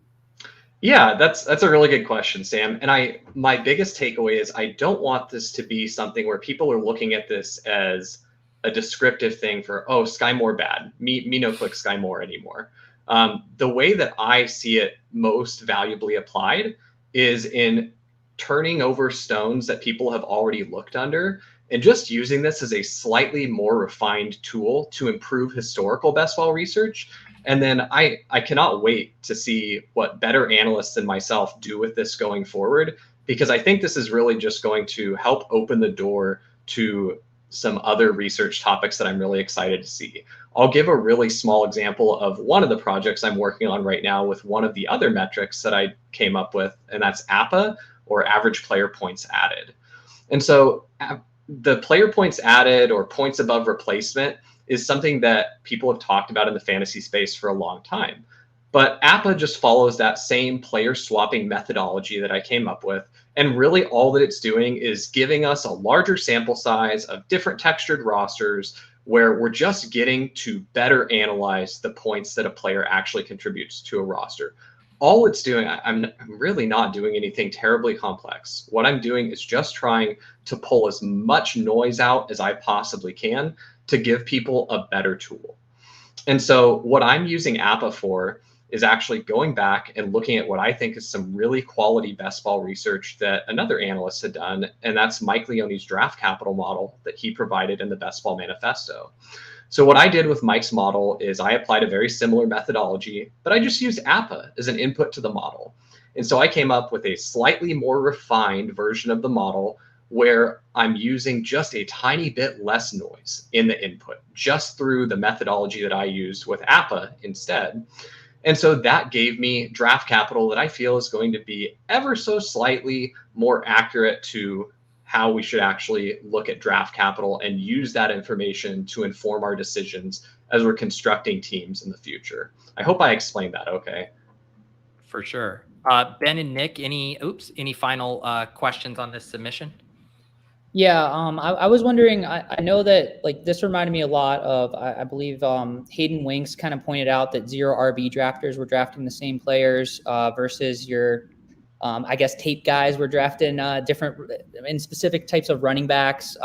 Yeah, that's a really good question, Sam. And my biggest takeaway is I don't want this to be something where people are looking at this as a descriptive thing for, oh, Sky Moore bad. Me no click Sky Moore anymore. The way that I see it most valuably applied is in turning over stones that people have already looked under and just using this as a slightly more refined tool to improve historical best ball research. And then I cannot wait to see what better analysts than myself do with this going forward, because I think this is really just going to help open the door to some other research topics that I'm really excited to see. I'll give a really small example of one of the projects I'm working on right now with one of the other metrics that I came up with, and that's APA, or average player points added. And so the player points added, or points above replacement, is something that people have talked about in the fantasy space for a long time. But APA just follows that same player swapping methodology that I came up with. And really all that it's doing is giving us a larger sample size of different textured rosters where we're just getting to better analyze the points that a player actually contributes to a roster. All it's doing, I'm really not doing anything terribly complex. What I'm doing is just trying to pull as much noise out as I possibly can to give people a better tool. And so what I'm using APA for is actually going back and looking at what I think is some really quality best ball research that another analyst had done, and that's Mike Leone's draft capital model that he provided in the Best Ball Manifesto. So what I did with Mike's model is I applied a very similar methodology, but I just used APA as an input to the model. And so I came up with a slightly more refined version of the model where I'm using just a tiny bit less noise in the input, just through the methodology that I used with APA instead. And so that gave me draft capital that I feel is going to be ever so slightly more accurate to how we should actually look at draft capital and use that information to inform our decisions as we're constructing teams in the future. I hope I explained that okay. For sure. Ben and Nick, any final questions on this submission? Yeah, I was wondering, I know that like this reminded me a lot of, I believe Hayden Winks kind of pointed out that 0 RB drafters were drafting the same players versus your, I guess, tape guys were drafting different in specific types of running backs.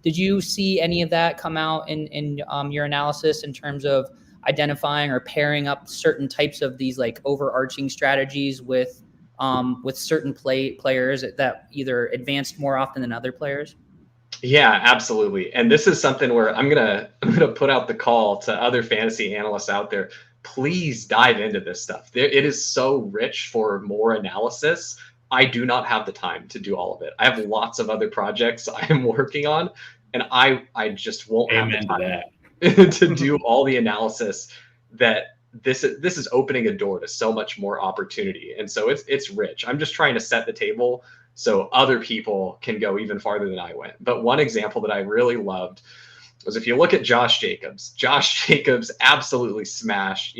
Did you see any of that come out in your analysis in terms of identifying or pairing up certain types of these like overarching strategies with certain players that either advanced more often than other players? Yeah, absolutely. And this is something where I'm gonna put out the call to other fantasy analysts out there. Please dive into this stuff. It is so rich for more analysis. I do not have the time to do all of it. I have lots of other projects I am working on, and I just won't have the time to do all the analysis that this is opening a door to so much more opportunity. And so it's rich. I'm just trying to set the table so other people can go even farther than I went. But one example that I really loved was if you look at Josh Jacobs absolutely smashed,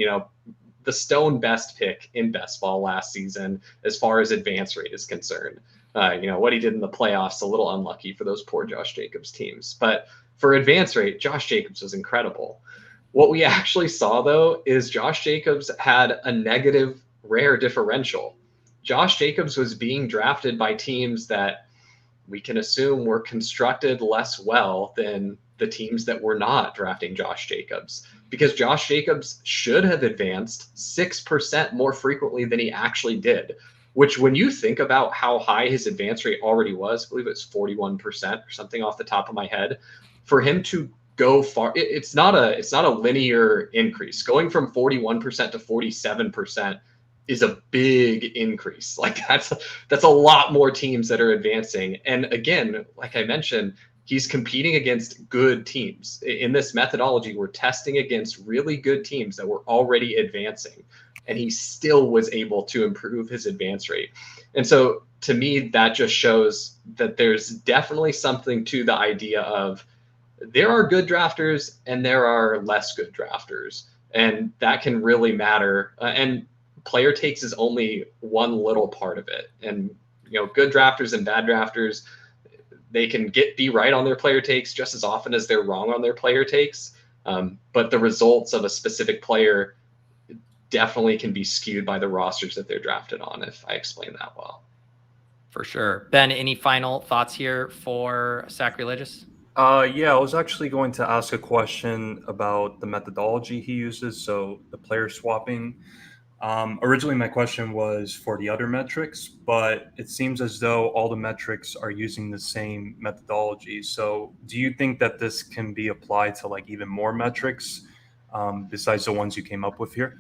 the stone best pick in best ball last season as far as advance rate is concerned. What he did in the playoffs, a little unlucky for those poor Josh Jacobs teams. But for advance rate, Josh Jacobs was incredible. What we actually saw, though, is Josh Jacobs had a negative rare differential. Josh Jacobs was being drafted by teams that we can assume were constructed less well than the teams that were not drafting Josh Jacobs, because Josh Jacobs should have advanced 6% more frequently than he actually did, which when you think about how high his advance rate already was, I believe it's 41% or something off the top of my head, for him to go far, it's not a linear increase. Going from 41% to 47% is a big increase. Like that's a lot more teams that are advancing. And again, like I mentioned, He's competing against good teams. In this methodology, we're testing against really good teams that were already advancing, and he still was able to improve his advance rate. And so to me, that just shows that there's definitely something to the idea of there are good drafters and there are less good drafters, and that can really matter. And player takes is only one little part of it. And good drafters and bad drafters, they can be right on their player takes just as often as they're wrong on their player takes. But the results of a specific player definitely can be skewed by the rosters that they're drafted on, if I explain that well. For sure. Ben, any final thoughts here for Sackreligous? Yeah, I was actually going to ask a question about the methodology he uses, so the player swapping. Originally, my question was for the other metrics, but it seems as though all the metrics are using the same methodology. So do you think that this can be applied to like even more metrics besides the ones you came up with here?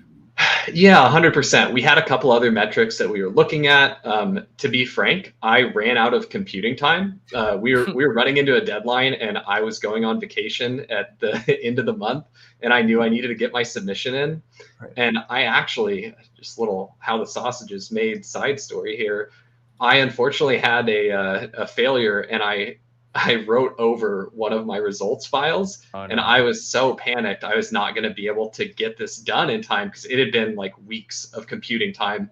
Yeah, 100%. We had a couple other metrics that we were looking at. To be frank, I ran out of computing time. We were running into a deadline, and I was going on vacation at the end of the month, and I knew I needed to get my submission in. Right. And I actually, just little how the sausage is made side story here, I unfortunately had a failure, and I wrote over one of my results files. Oh, no. And I was so panicked. I was not going to be able to get this done in time because it had been like weeks of computing time.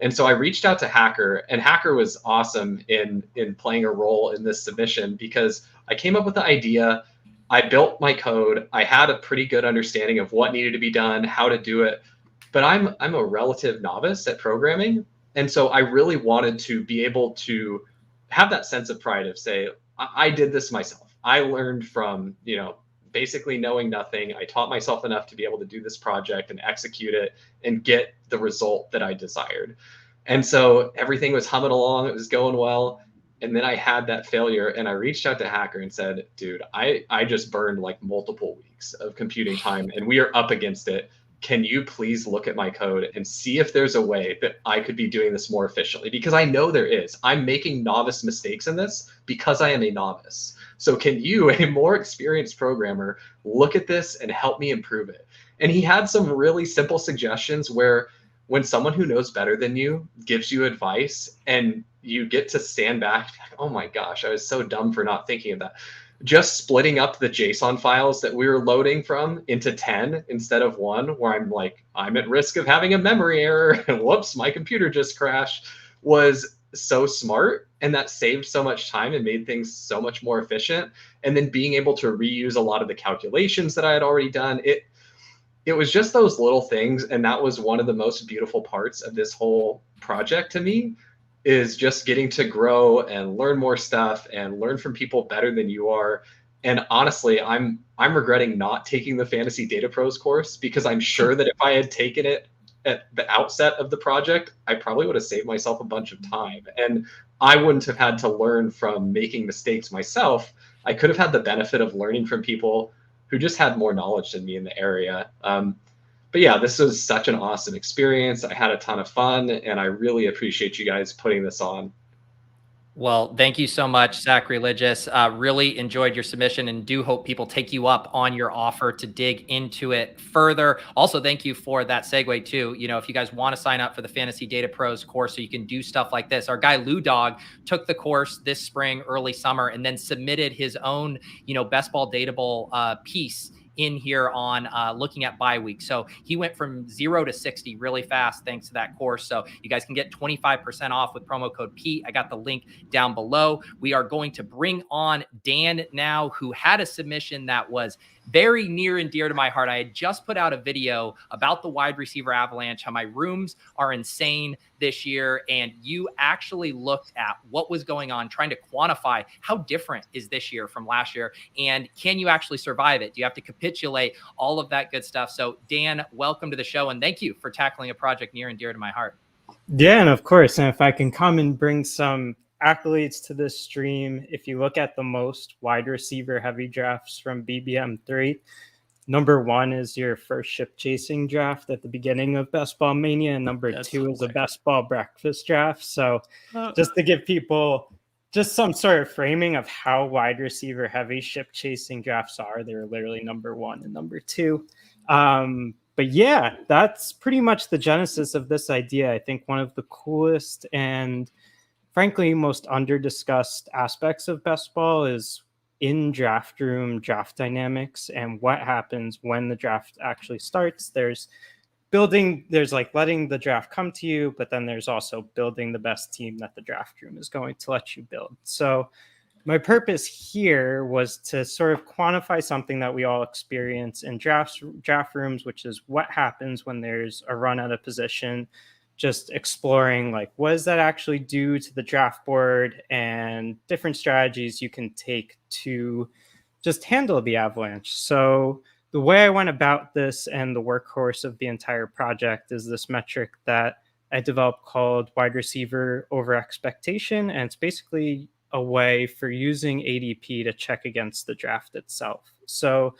And so I reached out to Hacker, and Hacker was awesome in playing a role in this submission because I came up with the idea. I built my code. I had a pretty good understanding of what needed to be done, how to do it. But I'm a relative novice at programming. And so I really wanted to be able to have that sense of pride of say, I did this myself. I learned from, basically knowing nothing. I taught myself enough to be able to do this project and execute it and get the result that I desired. And so everything was humming along. It was going well. And then I had that failure, and I reached out to Hacker and said, dude, I just burned like multiple weeks of computing time, and we are up against it. Can you please look at my code and see if there's a way that I could be doing this more efficiently? Because I know there is. I'm making novice mistakes in this because I am a novice. So can you, a more experienced programmer, look at this and help me improve it? And he had some really simple suggestions where when someone who knows better than you gives you advice and you get to stand back, oh my gosh, I was so dumb for not thinking of that. Just splitting up the JSON files that we were loading from into 10 instead of 1, where I'm like, I'm at risk of having a memory error, and whoops, my computer just crashed, was so smart. And that saved so much time and made things so much more efficient. And then being able to reuse a lot of the calculations that I had already done, it was just those little things. And that was one of the most beautiful parts of this whole project to me, is just getting to grow and learn more stuff and learn from people better than you are. And honestly, I'm regretting not taking the Fantasy Data Pros course, because I'm sure that if I had taken it at the outset of the project, I probably would have saved myself a bunch of time. And I wouldn't have had to learn from making mistakes myself. I could have had the benefit of learning from people who just had more knowledge than me in the area. But yeah, this was such an awesome experience. I had a ton of fun, and I really appreciate you guys putting this on. Well, thank you so much, Sackreligous. Really enjoyed your submission, and do hope people take you up on your offer to dig into it further. Also, thank you for that segue too. If you guys want to sign up for the Fantasy Data Pros course so you can do stuff like this, our guy Lou Dog took the course this spring, early summer, and then submitted his own, Best Ball Dateable piece in here on looking at bye week. So he went from 0 to 60 really fast thanks to that course. So you guys can get 25% off with promo code Pete. I got the link down below. We are going to bring on Dan now, who had a submission that was very near and dear to my heart. I had just put out a video about the wide receiver avalanche, how my rooms are insane this year. And you actually looked at what was going on, trying to quantify how different is this year from last year. And can you actually survive it? Do you have to capitulate? All of that good stuff. So Dan, welcome to the show. And thank you for tackling a project near and dear to my heart. Yeah, and of course, and if I can come and bring some accolades to this stream, if you look at the most wide receiver heavy drafts from BBM3, number 1 is your first ship chasing draft at the beginning of Best Ball Mania, and number 2 is a Best Ball breakfast draft. So just to give people just some sort of framing of how wide receiver heavy ship chasing drafts are. They're literally number 1 and number 2. But yeah, that's pretty much the genesis of this idea. I think one of the coolest and frankly most under-discussed aspects of best ball is in draft room draft dynamics and what happens when the draft actually starts. There's like letting the draft come to you, but then there's also building the best team that the draft room is going to let you build. So my purpose here was to sort of quantify something that we all experience in draft rooms, which is what happens when there's a run out of position, just exploring like what does that actually do to the draft board and different strategies you can take to just handle the Avalanche. So the way I went about this and the workhorse of the entire project is this metric that I developed called wide receiver over expectation. And it's basically a way for using ADP to check against the draft itself. So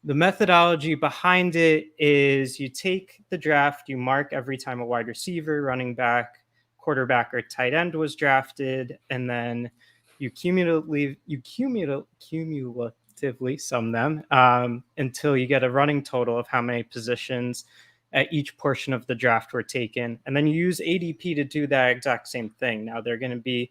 the methodology behind it is you take the draft, you mark every time a wide receiver, running back, quarterback, or tight end was drafted, and then you cumulatively sum them until you get a running total of how many positions at each portion of the draft were taken. And then you use ADP to do that exact same thing. Now, there are going to be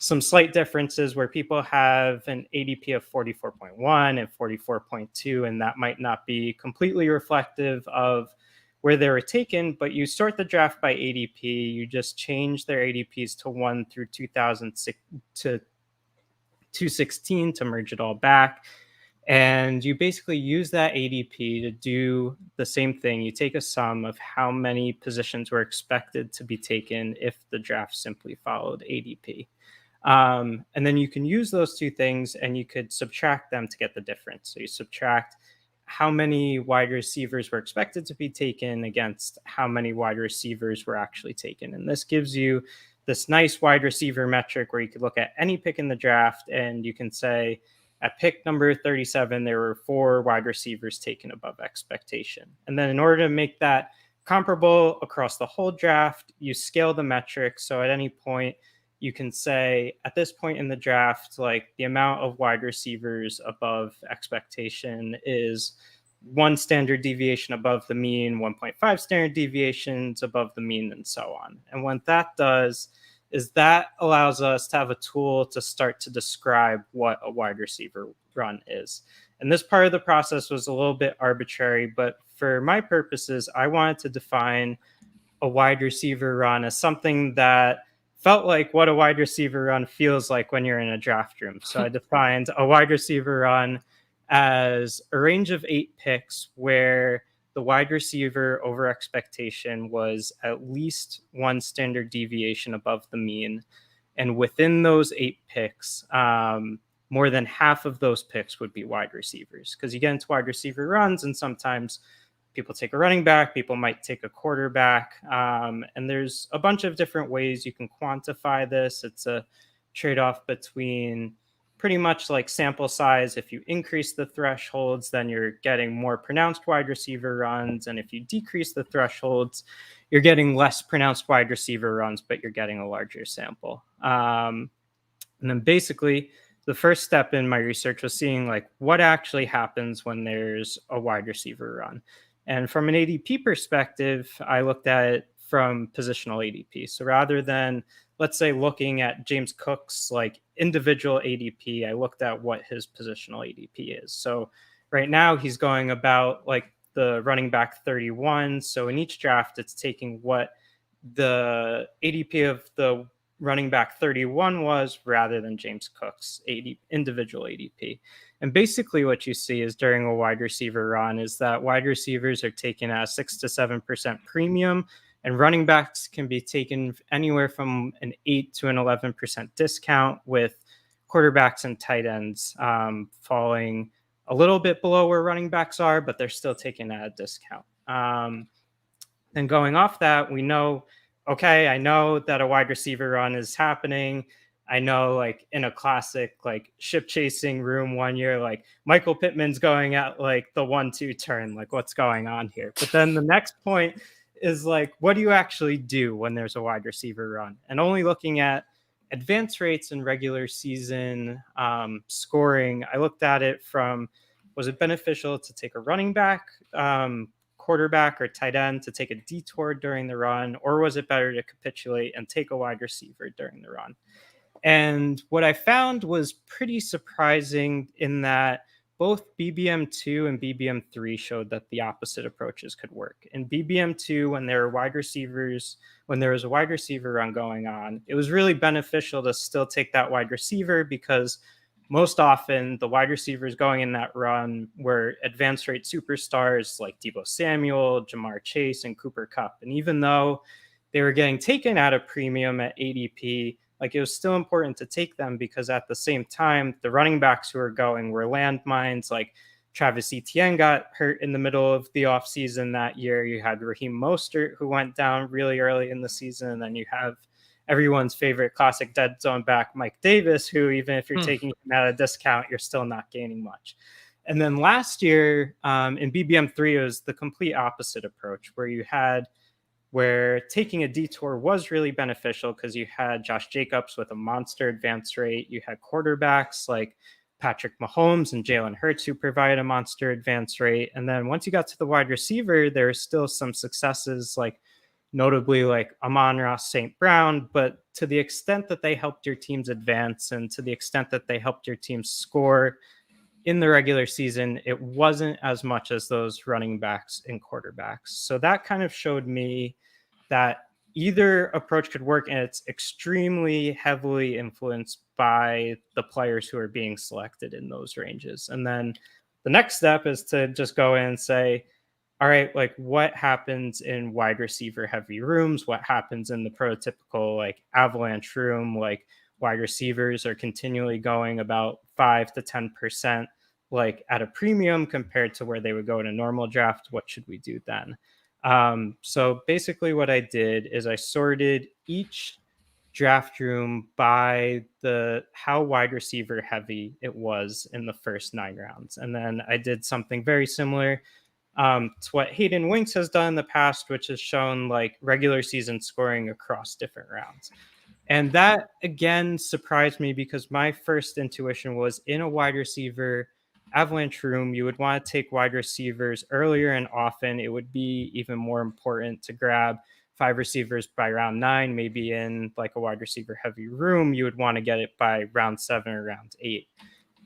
some slight differences where people have an ADP of 44.1 and 44.2, and that might not be completely reflective of where they were taken, but you sort the draft by ADP. You just change their ADPs to 1 through 2006 to 216 to merge it all back. And you basically use that ADP to do the same thing. You take a sum of how many positions were expected to be taken if the draft simply followed ADP. And then you can use those two things and you could subtract them to get the difference. So you subtract how many wide receivers were expected to be taken against how many wide receivers were actually taken. And this gives you this nice wide receiver metric where you could look at any pick in the draft and you can say at pick number 37, there were 4 wide receivers taken above expectation. And then in order to make that comparable across the whole draft, you scale the metric. So at any point, you can say at this point in the draft, like the amount of wide receivers above expectation is 1 standard deviation above the mean, 1.5 standard deviations above the mean, and so on. And what that does is that allows us to have a tool to start to describe what a wide receiver run is. And this part of the process was a little bit arbitrary, but for my purposes, I wanted to define a wide receiver run as something that felt like what a wide receiver run feels like when you're in a draft room. So I defined a wide receiver run as a range of 8 picks where the wide receiver over expectation was at least 1 standard deviation above the mean. And within those 8 picks, more than half of those picks would be wide receivers, because you get into wide receiver runs and sometimes people take a running back, people might take a quarterback. And there's a bunch of different ways you can quantify this. It's a trade-off between pretty much like sample size. If you increase the thresholds, then you're getting more pronounced wide receiver runs. And if you decrease the thresholds, you're getting less pronounced wide receiver runs, but you're getting a larger sample. And then basically, the first step in my research was seeing like what actually happens when there's a wide receiver run. And from an ADP perspective, I looked at it from positional ADP. So rather than, let's say, looking at James Cook's like individual ADP, I looked at what his positional ADP is. So right now he's going about like the running back 31. So in each draft, it's taking what the ADP of the running back 31 was rather than James Cook's individual ADP. And basically what you see is during a wide receiver run is that wide receivers are taken at a 6 to 7% premium, and running backs can be taken anywhere from an 8 to an 11% discount, with quarterbacks and tight ends falling a little bit below where running backs are, but they're still taken at a discount. And going off that, we know, okay, I know that a wide receiver run is happening. I know like in a classic like ship chasing room one year, like Michael Pittman's going at like the 1-2 turn, like what's going on here? But then the next point is like, what do you actually do when there's a wide receiver run? And only looking at advance rates in regular season scoring, I looked at it from, was it beneficial to take a running back, quarterback, or tight end to take a detour during the run, or was it better to capitulate and take a wide receiver during the run? And what I found was pretty surprising in that both BBM2 and BBM3 showed that the opposite approaches could work. In BBM2, when there was a wide receiver run going on, it was really beneficial to still take that wide receiver, because most often the wide receivers going in that run were advance rate superstars like Deebo Samuel, Jamar Chase, and Cooper Kupp. And even though they were getting taken at a premium at ADP, like, it was still important to take them, because at the same time, the running backs who were going were landmines. Like, Travis Etienne got hurt in the middle of the offseason that year. You had Raheem Mostert, who went down really early in the season. And then you have everyone's favorite classic dead zone back, Mike Davis, who, even if you're taking him at a discount, you're still not gaining much. And then last year in BBM3, it was the complete opposite approach, where taking a detour was really beneficial, because you had Josh Jacobs with a monster advance rate. You had quarterbacks like Patrick Mahomes and Jalen Hurts who provide a monster advance rate. And then once you got to the wide receiver, there are still some successes, like notably like Amon-Ra St. Brown. But to the extent that they helped your teams advance, and to the extent that they helped your teams score in the regular season, it wasn't as much as those running backs and quarterbacks. So that kind of showed me that either approach could work, and it's extremely heavily influenced by the players who are being selected in those ranges. And then the next step is to just go in and say, all right, like, what happens in wide receiver heavy rooms? What happens in the prototypical like Avalanche room? Like, wide receivers are continually going about 5 to 10% like at a premium compared to where they would go in a normal draft. What should we do then? So basically what I did is I sorted each draft room by how wide receiver heavy it was in the first 9 rounds. And then I did something very similar to what Hayden Winks has done in the past, which has shown like regular season scoring across different rounds. And that, again, surprised me, because my first intuition was, in a wide receiver Avalanche room, you would want to take wide receivers earlier, and often it would be even more important to grab 5 receivers by round 9. Maybe in like a wide receiver heavy room, you would want to get it by round 7 or round 8.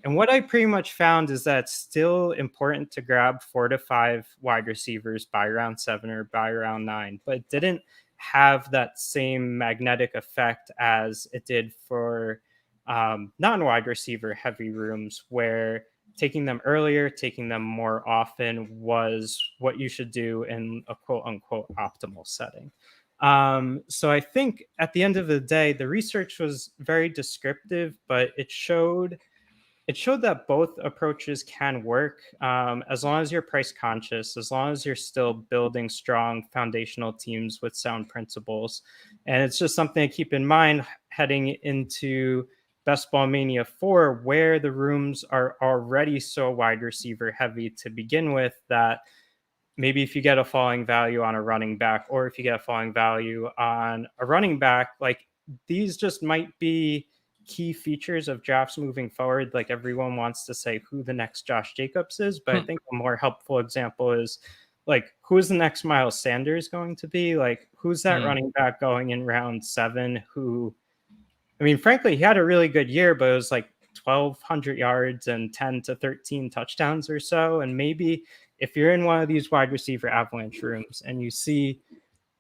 And what I pretty much found is that it's still important to grab 4 to 5 wide receivers by round 7 or by round 9, but it didn't have that same magnetic effect as it did for non-wide receiver heavy rooms, where taking them earlier, taking them more often was what you should do in a quote unquote optimal setting. So I think at the end of the day, the research was very descriptive, but it showed that both approaches can work, as long as you're price conscious, as long as you're still building strong foundational teams with sound principles. And it's just something to keep in mind heading into Best Ball Mania 4, where the rooms are already so wide receiver heavy to begin with, that maybe if you get a falling value on a running back, or if you get a falling value on a running back, like, these just might be key features of drafts moving forward. Like, everyone wants to say who the next Josh Jacobs is, but I think a more helpful example is, like, who is the next Miles Sanders going to be? Like, who's that running back going in round 7 who, I mean, frankly, he had a really good year, but it was like 1,200 yards and 10 to 13 touchdowns or so. And maybe if you're in one of these wide receiver Avalanche rooms and you see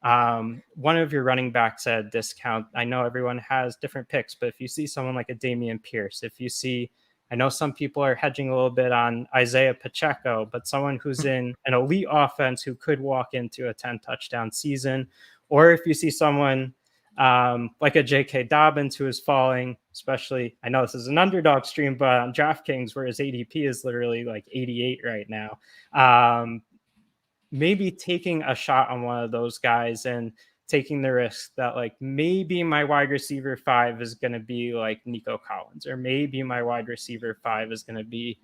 one of your running backs at a discount, I know everyone has different picks, but if you see someone like a Dameon Pierce, if you see, I know some people are hedging a little bit on Isaiah Pacheco, but someone who's in an elite offense who could walk into a 10 touchdown season, or if you see someone like a J.K. Dobbins who is falling, especially, I know this is an underdog stream, but on DraftKings, where his ADP is literally like 88 right now, maybe taking a shot on one of those guys and taking the risk that, like, maybe my wide receiver 5 is going to be like Nico Collins, or maybe my wide receiver 5 is going to be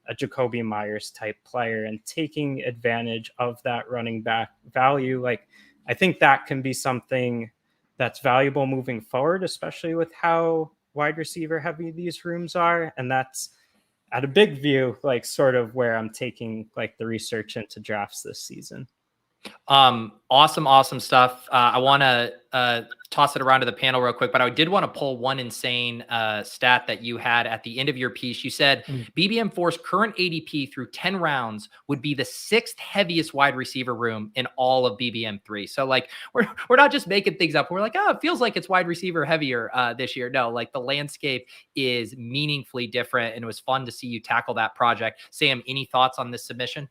a Jacoby Myers type player, and taking advantage of that running back value. Like, I think that can be something that's valuable moving forward, especially with how wide receiver heavy these rooms are. And that's at a big view, like sort of where I'm taking like the research into drafts this season. Awesome stuff. I want to toss it around to the panel real quick, but I did want to pull one insane stat that you had at the end of your piece. You said BBM4's current ADP through 10 rounds would be the 6th heaviest wide receiver room in all of BBM3. So like we're not just making things up. We're like, oh, it feels like it's wide receiver heavier this year. No, like the landscape is meaningfully different, and it was fun to see you tackle that project. Sam, any thoughts on this submission?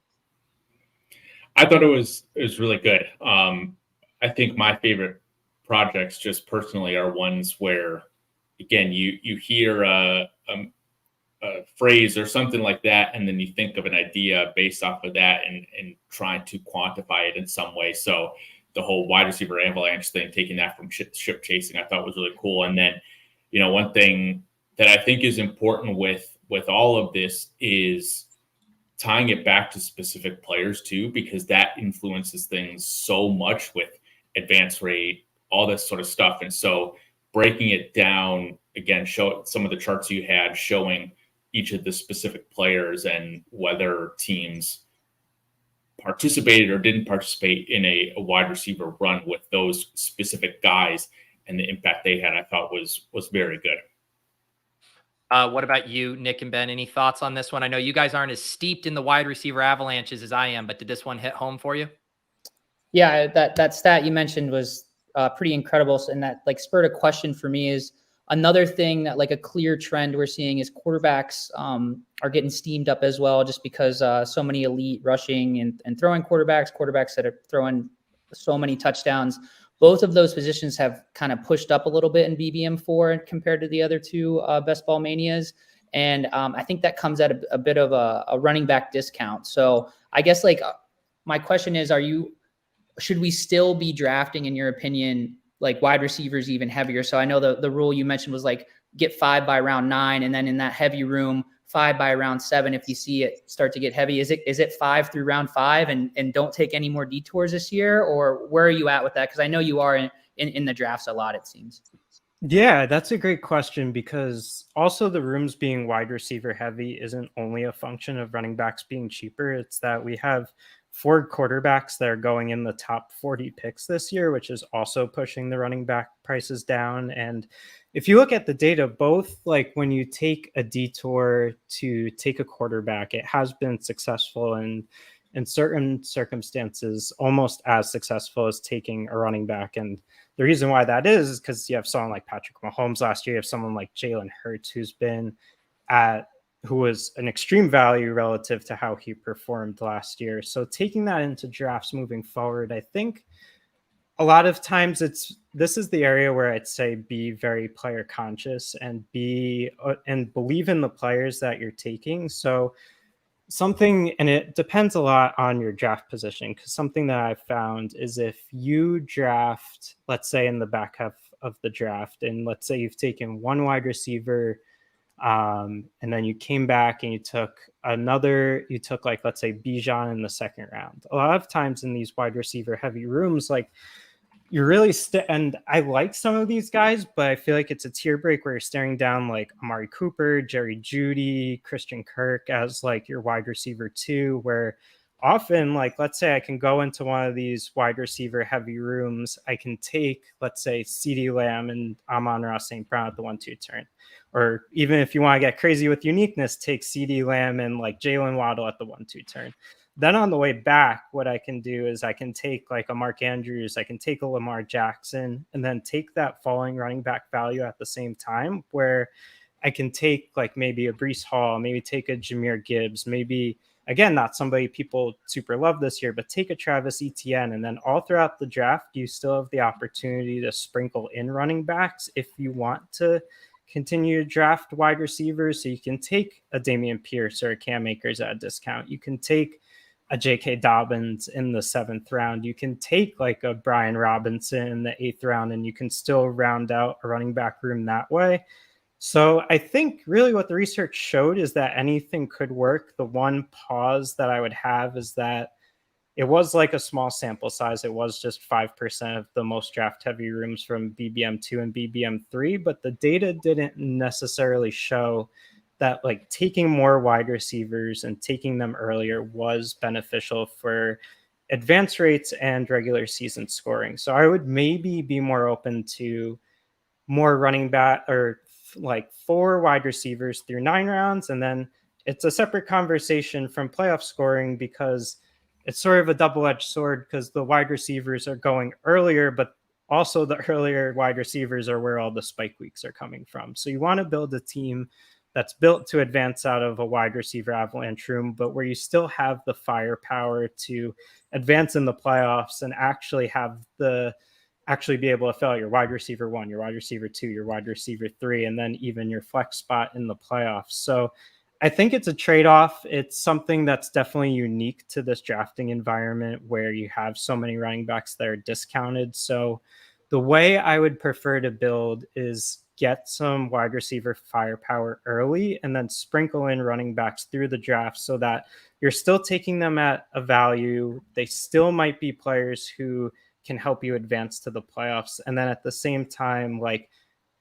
I thought it was really good. I think my favorite projects, just personally, are ones where, again, you hear a phrase or something like that, and then you think of an idea based off of that, and trying to quantify it in some way. So the whole wide receiver avalanche thing, taking that from ship chasing, I thought was really cool. And then, one thing that I think is important with all of this is tying it back to specific players too, because that influences things so much with advance rate, all this sort of stuff. And so breaking it down, again, show some of the charts you had showing each of the specific players and whether teams participated or didn't participate in a wide receiver run with those specific guys and the impact they had, I thought was very good. What about you, Nick and Ben? Any thoughts on this one? I know you guys aren't as steeped in the wide receiver avalanches as I am, but did this one hit home for you? Yeah, that stat you mentioned was pretty incredible. And that like spurred a question for me is another thing that like a clear trend we're seeing is quarterbacks are getting steamed up as well, just because so many elite rushing and throwing quarterbacks that are throwing so many touchdowns. Both of those positions have kind of pushed up a little bit in BBM4 compared to the other two best ball manias. And I think that comes at a bit of a running back discount. So I guess like my question is, should we still be drafting, in your opinion, like wide receivers even heavier? So I know the rule you mentioned was like get 5 by round 9. And then in that heavy room, 5 by round 7, if you see it start to get heavy. Is it 5 through round 5 and don't take any more detours this year? Or where are you at with that? Because I know you are in the drafts a lot, it seems. Yeah, that's a great question, because also the rooms being wide receiver heavy isn't only a function of running backs being cheaper. It's that we have 4 quarterbacks that are going in the top 40 picks this year, which is also pushing the running back prices down. And if you look at the data, both like when you take a detour to take a quarterback, it has been successful, and in certain circumstances, almost as successful as taking a running back. And the reason why that is because you have someone like Patrick Mahomes last year, you have someone like Jalen Hurts, who was an extreme value relative to how he performed last year. So taking that into drafts moving forward, I think a lot of times this is the area where I'd say be very player conscious and believe in the players that you're taking. So and it depends a lot on your draft position, because something that I've found is if you draft, let's say in the back half of the draft, and let's say you've taken one wide receiver, and then you came back and you took like, let's say Bijan in the second round. A lot of times in these wide receiver heavy rooms, like you're really and I like some of these guys, but I feel like it's a tier break where you're staring down like Amari Cooper, Jerry Jeudy, Christian Kirk as like your wide receiver 2, where often, like, let's say I can go into one of these wide receiver heavy rooms. I can take, let's say, CeeDee Lamb and Amon-Ra St. Brown at the 1-2 turn. Or even if you want to get crazy with uniqueness, take CeeDee Lamb and like Jalen Waddle at the 1-2 turn. Then on the way back, what I can do is I can take like a Mark Andrews, I can take a Lamar Jackson, and then take that falling running back value at the same time, where I can take like maybe a Breece Hall, maybe take a Jahmyr Gibbs, maybe, again, not somebody people super love this year, but take a Travis Etienne. And then all throughout the draft, you still have the opportunity to sprinkle in running backs if you want to continue to draft wide receivers. So you can take a Dameon Pierce or a Cam Akers at a discount. You can take a J.K. Dobbins in the 7th round. You can take like a Brian Robinson in the 8th round, and you can still round out a running back room that way. So I think really what the research showed is that anything could work. The one pause that I would have is that it was like a small sample size. It was just 5% of the most draft heavy rooms from BBM2 and BBM3, but the data didn't necessarily show that like taking more wide receivers and taking them earlier was beneficial for advance rates and regular season scoring. So I would maybe be more open to more running back or like 4 wide receivers through 9 rounds. And then it's a separate conversation from playoff scoring, because it's sort of a double-edged sword, because the wide receivers are going earlier, but also the earlier wide receivers are where all the spike weeks are coming from. So you want to build a team that's built to advance out of a wide receiver avalanche room, but where you still have the firepower to advance in the playoffs and actually be able to fill out your wide receiver 1, your wide receiver 2, your wide receiver 3, and then even your flex spot in the playoffs. So I think it's a trade-off. It's something that's definitely unique to this drafting environment where you have so many running backs that are discounted. So the way I would prefer to build is get some wide receiver firepower early and then sprinkle in running backs through the draft so that you're still taking them at a value. They still might be players who can help you advance to the playoffs. And then at the same time, like,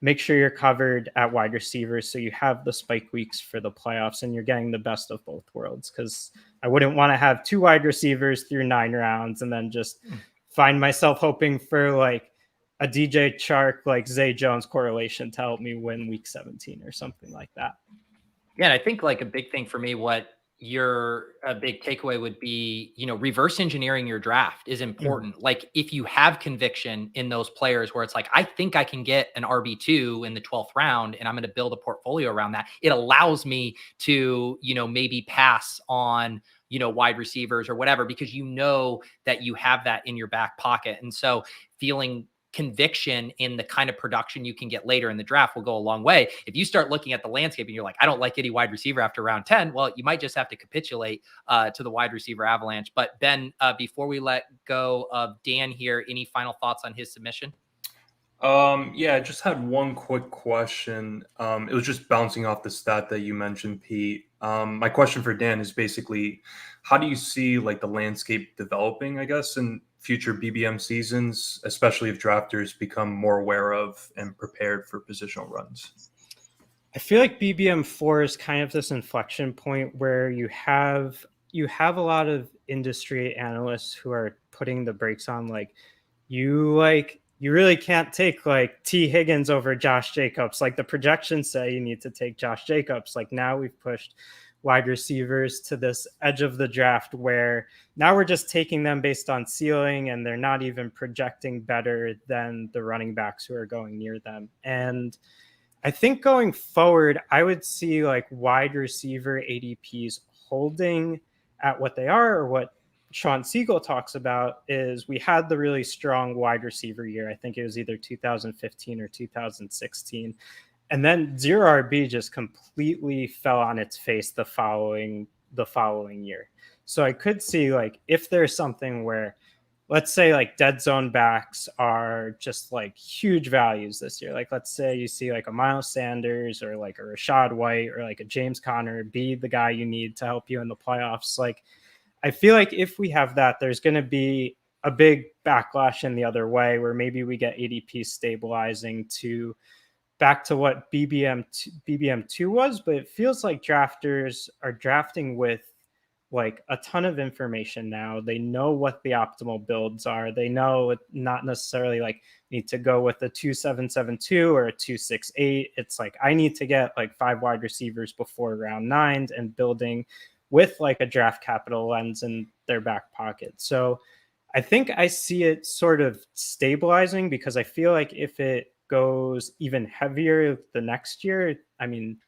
make sure you're covered at wide receivers so you have the spike weeks for the playoffs and you're getting the best of both worlds. Because I wouldn't want to have 2 wide receivers through 9 rounds and then just find myself hoping for like a DJ Chark, like Zay Jones correlation to help me win week 17 or something like that. Yeah, and I think like a big thing for me, what a big takeaway would be, reverse engineering your draft is important. Like if you have conviction in those players where it's like, I think I can get an RB2 in the 12th round and I'm going to build a portfolio around that. It allows me to, maybe pass on, wide receivers or whatever, because that you have that in your back pocket. And so feeling conviction in the kind of production you can get later in the draft will go a long way. If you start looking at the landscape and you're like, I don't like any wide receiver after round 10, well, you might just have to capitulate to the wide receiver avalanche. But Ben, before we let go of Dan here, any final thoughts on his submission? Yeah, I just had one quick question. It was just bouncing off the stat that you mentioned, Pete. My question for Dan is basically, how do you see like the landscape developing, I guess, in future BBM seasons, especially if drafters become more aware of and prepared for positional runs? I feel like BBM4 is kind of this inflection point where you have a lot of industry analysts who are putting the brakes on, you really can't take like T. Higgins over Josh Jacobs. Like the projections say you need to take Josh Jacobs. Like now we've pushed wide receivers to this edge of the draft where now we're just taking them based on ceiling and they're not even projecting better than the running backs who are going near them. And I think going forward, I would see like wide receiver ADPs holding at what they are, or what Sean Siegel talks about is we had the really strong wide receiver year. I think it was either 2015 or 2016. And then zero RB just completely fell on its face the following year. So I could see like if there's something where, let's say like dead zone backs are just like huge values this year. Like let's say you see like a Miles Sanders or like a Rashad White or like a James Conner be the guy you need to help you in the playoffs. Like I feel like if we have that, there's going to be a big backlash in the other way where maybe we get ADP stabilizing to back to what BBM2 was, but it feels like drafters are drafting with like a ton of information now. They know what the optimal builds are. They know not necessarily like need to go with a 2772 or a 268. It's like I need to get like 5 wide receivers before round 9 and building with like a draft capital lens in their back pocket. So I think I see it sort of stabilizing, because I feel like if it goes even heavier the next year, I mean,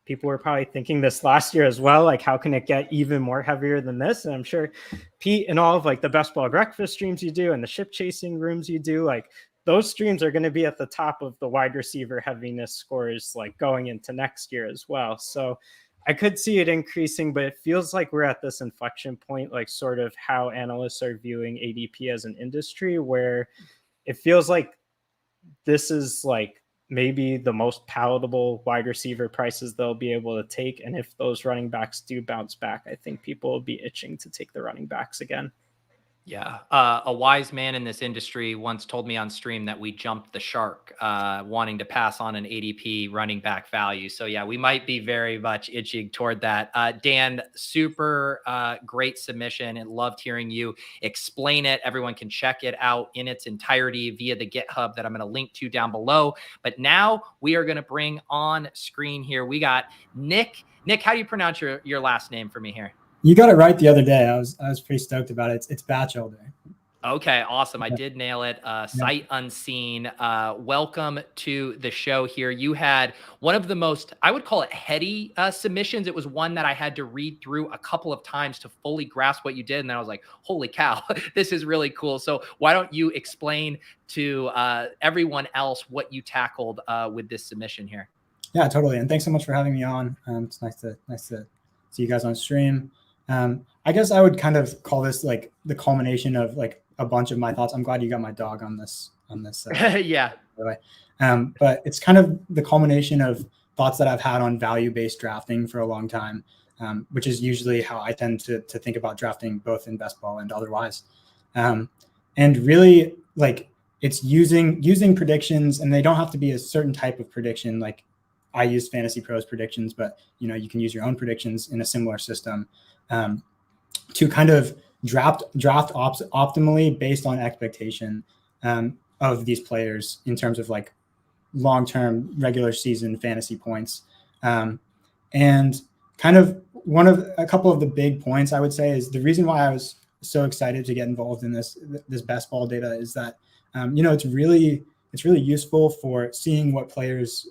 people were probably thinking this last year as well, like how can it get even more heavier than this? And I'm sure Pete and all of like the best ball breakfast streams you do and the ship chasing rooms you do, like those streams are going to be at the top of the wide receiver heaviness scores like going into next year as well. So I could see it increasing, but it feels like we're at this inflection point, like sort of how analysts are viewing ADP as an industry, where it feels like this is like maybe the most palatable wide receiver prices they'll be able to take. And if those running backs do bounce back, I think people will be itching to take the running backs again. Yeah. A wise man in this industry once told me on stream that we jumped the shark, wanting to pass on an ADP running back value. So yeah, we might be very much itching toward that. Dan, super great submission, and loved hearing you explain it. Everyone can check it out in its entirety via the GitHub that I'm going to link to down below. But now we are going to bring on screen here. We got Nick. Nick, how do you pronounce your last name for me here? You got it right the other day. I was pretty stoked about it. It's Bachelder. Okay, awesome. I did nail it. Sight unseen. Welcome to the show here. You had one of the most, I would call it heady submissions. It was one that I had to read through a couple of times to fully grasp what you did. And then I was like, holy cow, this is really cool. So why don't you explain to everyone else what you tackled with this submission here? Yeah, totally. And thanks so much for having me on. It's nice to see you guys on stream. I guess I would kind of call this like the culmination of like a bunch of my thoughts. I'm glad you got my dog on this. Yeah. By the way. But it's kind of the culmination of thoughts that I've had on value-based drafting for a long time, which is usually how I tend to think about drafting, both in best ball and otherwise. And really, like, it's using predictions, and they don't have to be a certain type of prediction. Like, I use Fantasy Pros predictions, but you can use your own predictions in a similar system. To kind of draft optimally based on expectation of these players in terms of like long-term regular season fantasy points. And kind of a couple of the big points I would say is the reason why I was so excited to get involved in this best ball data is that it's really useful for seeing what players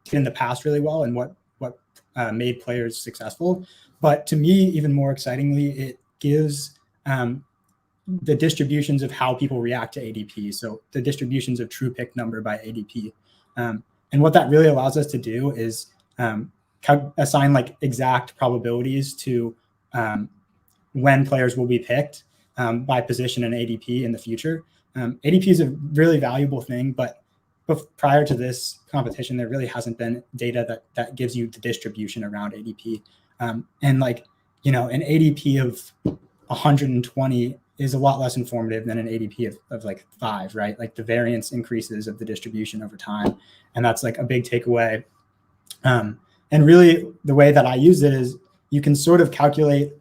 did in the past really well and what made players successful. But to me, even more excitingly, it gives the distributions of how people react to ADP. So the distributions of true pick number by ADP. And what that really allows us to do is assign like exact probabilities to when players will be picked by position and ADP in the future. ADP is a really valuable thing, but prior to this competition, there really hasn't been data that gives you the distribution around ADP. And like, an ADP of 120 is a lot less informative than an ADP of like 5, right? Like the variance increases of the distribution over time. And that's like a big takeaway. And really the way that I use it is you can sort of calculate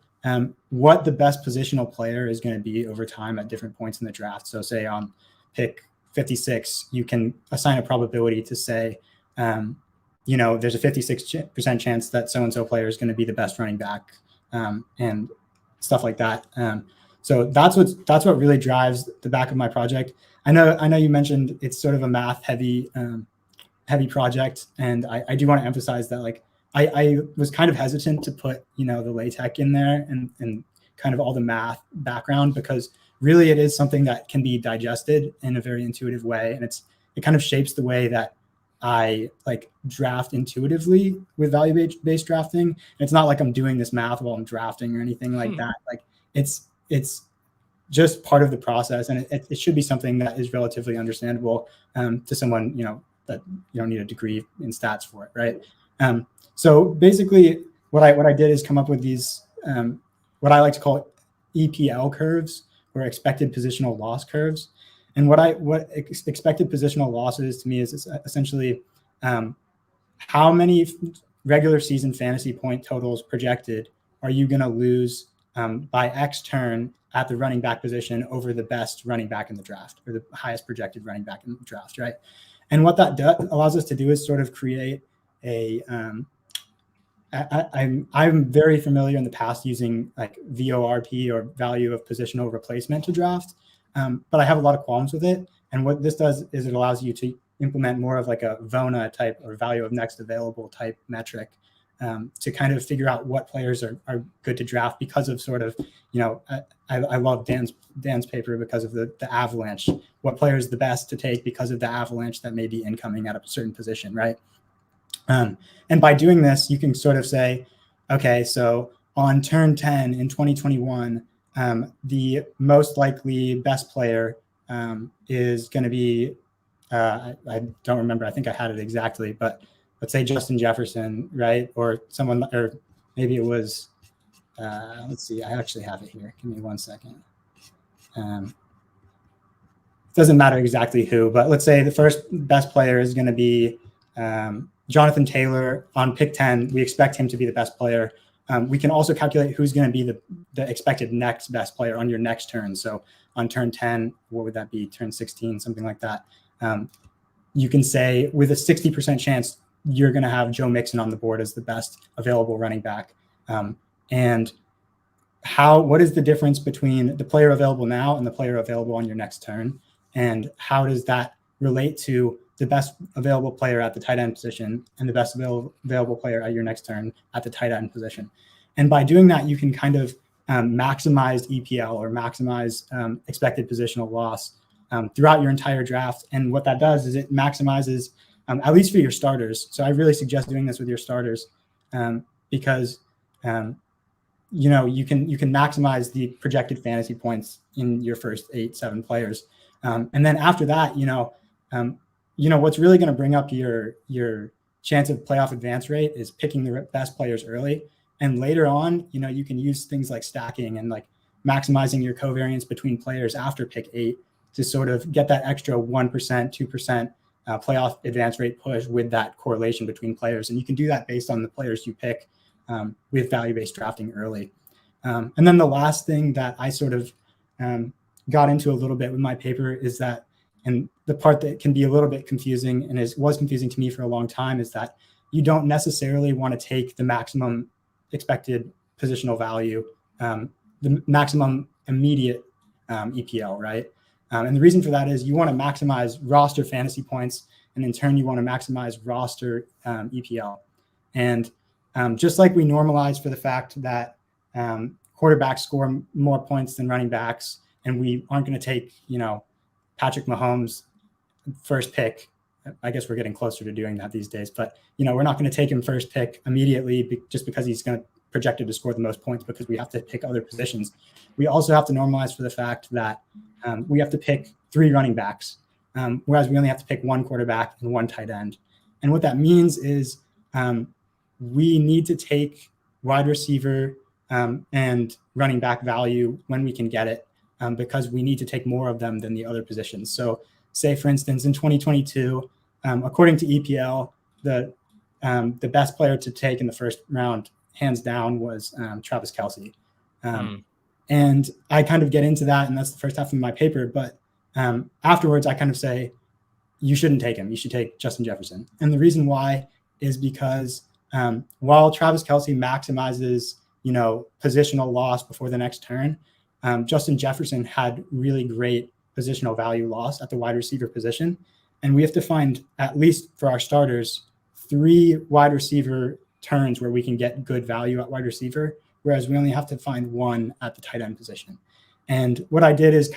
what the best positional player is going to be over time at different points in the draft. So say on pick 56, you can assign a probability to say, there's a 56% chance that so-and-so player is going to be the best running back, and stuff like that. So that's what really drives the back of my project. I know you mentioned it's sort of a math heavy project, and I do want to emphasize that like I was kind of hesitant to put the LaTeX in there and kind of all the math background, because really it is something that can be digested in a very intuitive way, and it kind of shapes the way that I like draft intuitively with value-based drafting. And it's not like I'm doing this math while I'm drafting or anything like that. Like it's just part of the process, and it should be something that is relatively understandable to someone that you don't need a degree in stats for it, right? So basically, what I did is come up with these what I like to call EPL curves, or expected positional loss curves. And what expected positional loss is to me is essentially how many regular season fantasy point totals projected are you going to lose by X turn at the running back position over the best running back in the draft, or the highest projected running back in the draft, right? And what that allows us to do is sort of create a I'm very familiar in the past using like VORP, or value of positional replacement, to draft. But I have a lot of qualms with it. And what this does is it allows you to implement more of like a VONA type, or value of next available type metric, to kind of figure out what players are good to draft because of sort of, I love Dan's paper because of the Avalanche, what player is the best to take because of the Avalanche that may be incoming at a certain position, right? And by doing this, you can sort of say, okay, so on turn 10 in 2021, the most likely best player is going to be I don't remember. I think I had it exactly, but let's say Justin Jefferson, right? Or someone, or maybe it was, let's see, I actually have it here. Give me 1 second. Doesn't matter exactly who, but let's say the first best player is going to be Jonathan Taylor on pick 10. We expect him to be the best player. We can also calculate who's going to be the expected next best player on your next turn. So on turn 10, what would that be? Turn 16, something like that. You can say with a 60% chance, you're going to have Joe Mixon on the board as the best available running back. And what is the difference between the player available now and the player available on your next turn? And how does that relate to the best available player at the tight end position and the best available player at your next turn at the tight end position? And by doing that, you can kind of maximize EPL or maximize expected positional loss throughout your entire draft. And what that does is it maximizes, at least for your starters. So I really suggest doing this with your starters because you know, you can maximize the projected fantasy points in your first 8-7 players. And then after that, what's really going to bring up your chance of playoff advance rate is picking the best players early. And later on, you can use things like stacking and like maximizing your covariance between players after pick 8 to sort of get that extra 1%, 2% playoff advance rate push with that correlation between players. And you can do that based on the players you pick with value-based drafting early. And then the last thing that I sort of got into a little bit with my paper is that, and the part that can be a little bit confusing and was confusing to me for a long time, is that you don't necessarily want to take the maximum expected positional value, the maximum immediate EPL, right? And the reason for that is you want to maximize roster fantasy points, and in turn, you want to maximize roster EPL. And just like we normalize for the fact that quarterbacks score more points than running backs, and we aren't going to take, Patrick Mahomes first pick. I guess we're getting closer to doing that these days, but we're not going to take him first pick immediately just because he's going to projected to score the most points, because we have to pick other positions. We also have to normalize for the fact that we have to pick 3 running backs, whereas we only have to pick 1 quarterback and 1 tight end. And what that means is we need to take wide receiver and running back value when we can get it, because we need to take more of them than the other positions. So say, for instance, in 2022, according to EPL, the best player to take in the first round, hands down, was Travis Kelce. And I kind of get into that, and that's the first half of my paper. But afterwards, I kind of say, you shouldn't take him. You should take Justin Jefferson. And the reason why is because while Travis Kelce maximizes, positional loss before the next turn, Justin Jefferson had really great positional value loss at the wide receiver position. And we have to find, at least for our starters, 3 wide receiver turns where we can get good value at wide receiver, whereas we only have to find 1 at the tight end position. And what I did is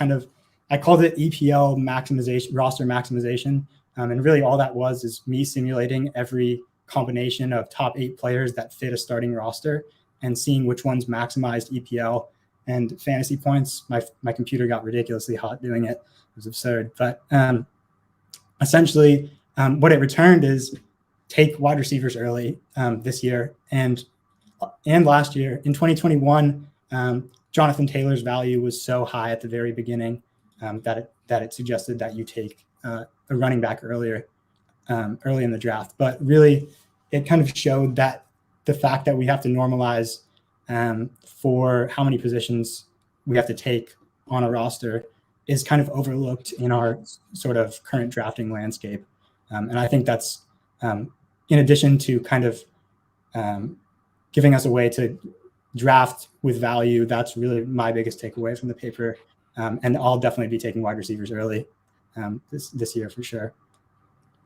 I called it EPL maximization, roster maximization. And really all that was is me simulating every combination of top 8 players that fit a starting roster and seeing which ones maximized EPL and fantasy points. My computer got ridiculously hot doing it. It was absurd. But essentially what it returned is take wide receivers early this year and last year. In 2021, Jonathan Taylor's value was so high at the very beginning that it suggested that you take a running back early in the draft. But really, it kind of showed that the fact that we have to normalize for how many positions we have to take on a roster is kind of overlooked in our sort of current drafting landscape. And I think that's, in addition to kind of giving us a way to draft with value, that's really my biggest takeaway from the paper. And I'll definitely be taking wide receivers early this year for sure.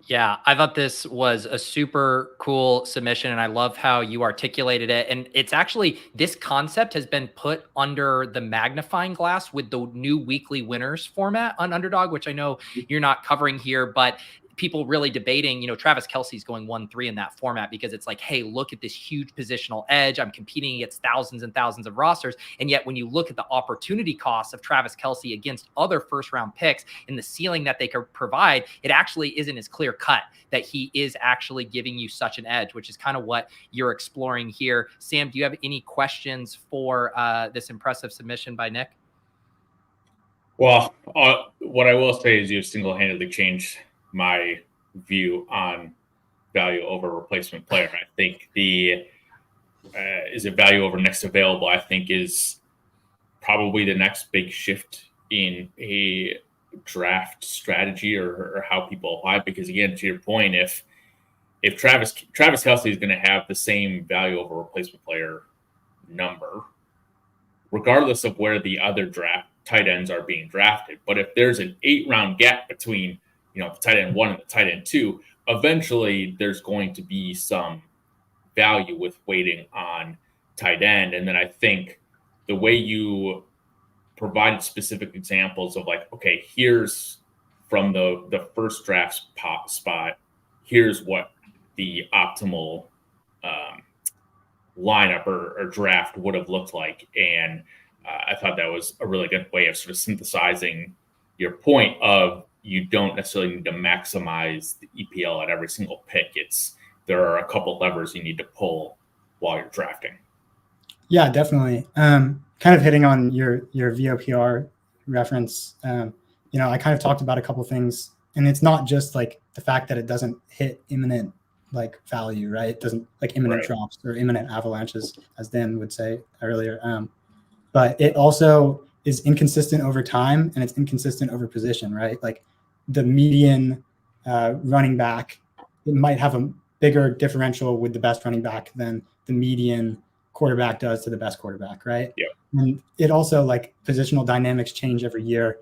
Yeah, I thought this was a super cool submission, and I love how you articulated it. And it's actually, this concept has been put under the magnifying glass with the new weekly winners format on Underdog, which I know you're not covering here, but people really debating, Travis Kelce's going 1-3 in that format because it's like, hey, look at this huge positional edge. I'm competing against thousands and thousands of rosters. And yet when you look at the opportunity cost of Travis Kelce against other first round picks and the ceiling that they could provide, it actually isn't as clear cut that he is actually giving you such an edge, which is kind of what you're exploring here. Sam, do you have any questions for this impressive submission by Nick? Well, what I will say is you single-handedly changed my view on value over replacement player. I think is it value over next available, I think is probably the next big shift in a draft strategy or how people apply. Because again, to your point, if Travis Kelce is going to have the same value over replacement player number, regardless of where the other draft tight ends are being drafted. But if there's an 8-round gap between, the tight end 1 and the tight end 2, eventually there's going to be some value with waiting on tight end. And then I think the way you provided specific examples of like, okay, here's from the first draft spot, here's what the optimal lineup or draft would have looked like. And I thought that was a really good way of sort of synthesizing your point of you don't necessarily need to maximize the EPL at every single pick. There are a couple levers you need to pull while you're drafting. Yeah, definitely. Kind of hitting on your VOPR reference. I kind of talked about a couple things, and it's not just like the fact that it doesn't hit imminent like value, right? It doesn't like imminent drops or imminent avalanches, as Dan would say earlier. But it also is inconsistent over time, and it's inconsistent over position, right? Like the median running back, it might have a bigger differential with the best running back than the median quarterback does to the best quarterback, right? Yeah. And it also like positional dynamics change every year.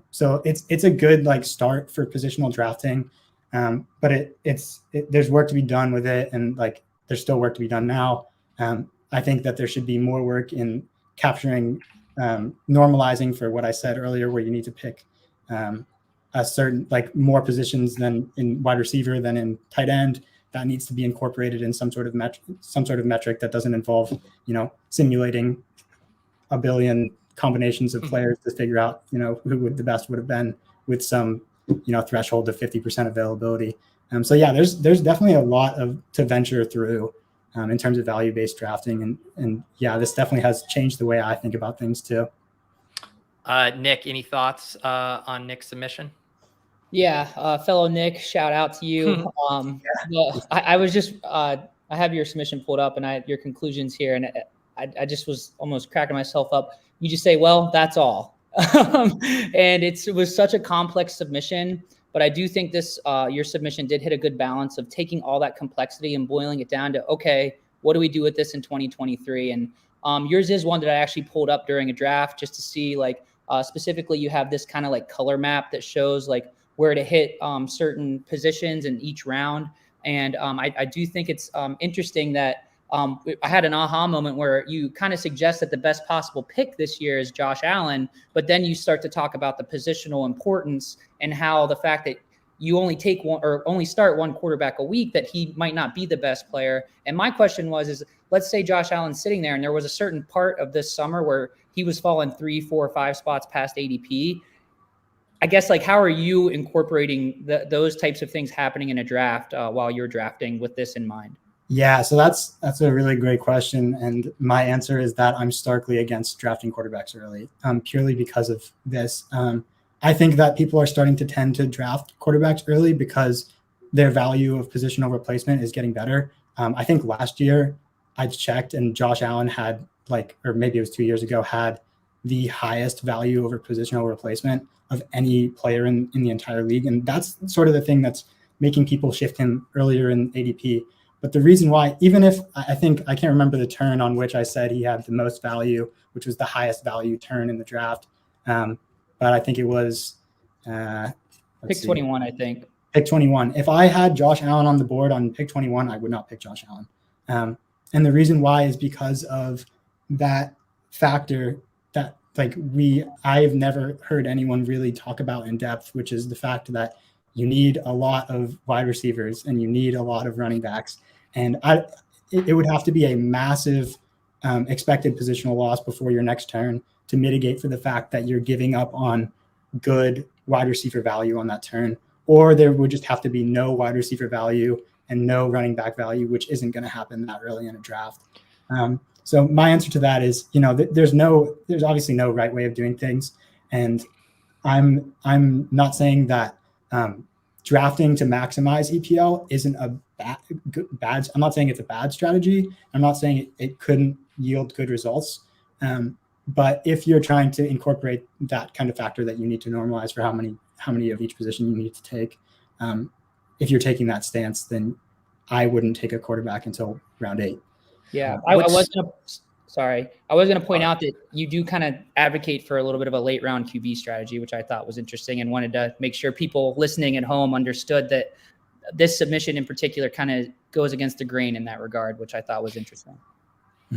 So it's a good like start for positional drafting. But there's work to be done with it, and like there's still work to be done now. I think that there should be more work in capturing, normalizing for what I said earlier, where you need to pick a certain like more positions than in wide receiver than in tight end. That needs to be incorporated in some sort of metric that doesn't involve simulating a billion combinations of players to figure out who the best would have been with some threshold of 50% availability. So yeah, there's definitely a lot to venture through in terms of value-based drafting, and yeah, this definitely has changed the way I think about things too. Nick, any thoughts on Nick's submission? Yeah, fellow Nick, shout out to you. I was just I have your submission pulled up and your conclusions here, and I just was almost cracking myself up. You just say, well, that's all. And it was such a complex submission, but I do think this your submission did hit a good balance of taking all that complexity and boiling it down to, okay, what do we do with this in 2023? And yours is one that I actually pulled up during a draft just to see, like, specifically you have this kind of like color map that shows like where to hit certain positions in each round. And I do think it's interesting that I had an aha moment where you kind of suggest that the best possible pick this year is Josh Allen, but then you start to talk about the positional importance and how the fact that you only take one or only start one quarterback a week, that he might not be the best player. And my question is let's say Josh Allen's sitting there and there was a certain part of this summer where he was falling 3, 4, 5 spots past ADP. I guess, like, how are you incorporating those types of things happening in a draft while you're drafting with this in mind? Yeah, so that's a really great question. And my answer is that I'm starkly against drafting quarterbacks early, purely because of this. I think that people are starting to tend to draft quarterbacks early because their value of positional replacement is getting better. I think last year I checked and Josh Allen had or maybe it was 2 years ago, had the highest value over positional replacement of any player in the entire league. And that's sort of the thing that's making people shift him earlier in ADP. But the reason why, even if I can't remember the turn on which I said he had the most value, which was the highest value turn in the draft. But I think it was pick 21, I think. Pick 21. If I had Josh Allen on the board on pick 21, I would not pick Josh Allen. And the reason why is because of that factor that I've never heard anyone really talk about in depth, which is the fact that you need a lot of wide receivers and you need a lot of running backs. And it would have to be a massive expected positional loss before your next turn to mitigate for the fact that you're giving up on good wide receiver value on that turn. Or there would just have to be no wide receiver value and no running back value, which isn't going to happen that early in a draft. So my answer to that is, there's obviously no right way of doing things. And I'm not saying that drafting to maximize EPL isn't a bad. I'm not saying it's a bad strategy. I'm not saying it couldn't yield good results. But if you're trying to incorporate that kind of factor that you need to normalize for how many of each position you need to take, if you're taking that stance, then I wouldn't take a quarterback until round 8. Yeah, I was going to point out that you do kind of advocate for a little bit of a late round QB strategy, which I thought was interesting, and wanted to make sure people listening at home understood that this submission in particular kind of goes against the grain in that regard, which I thought was interesting.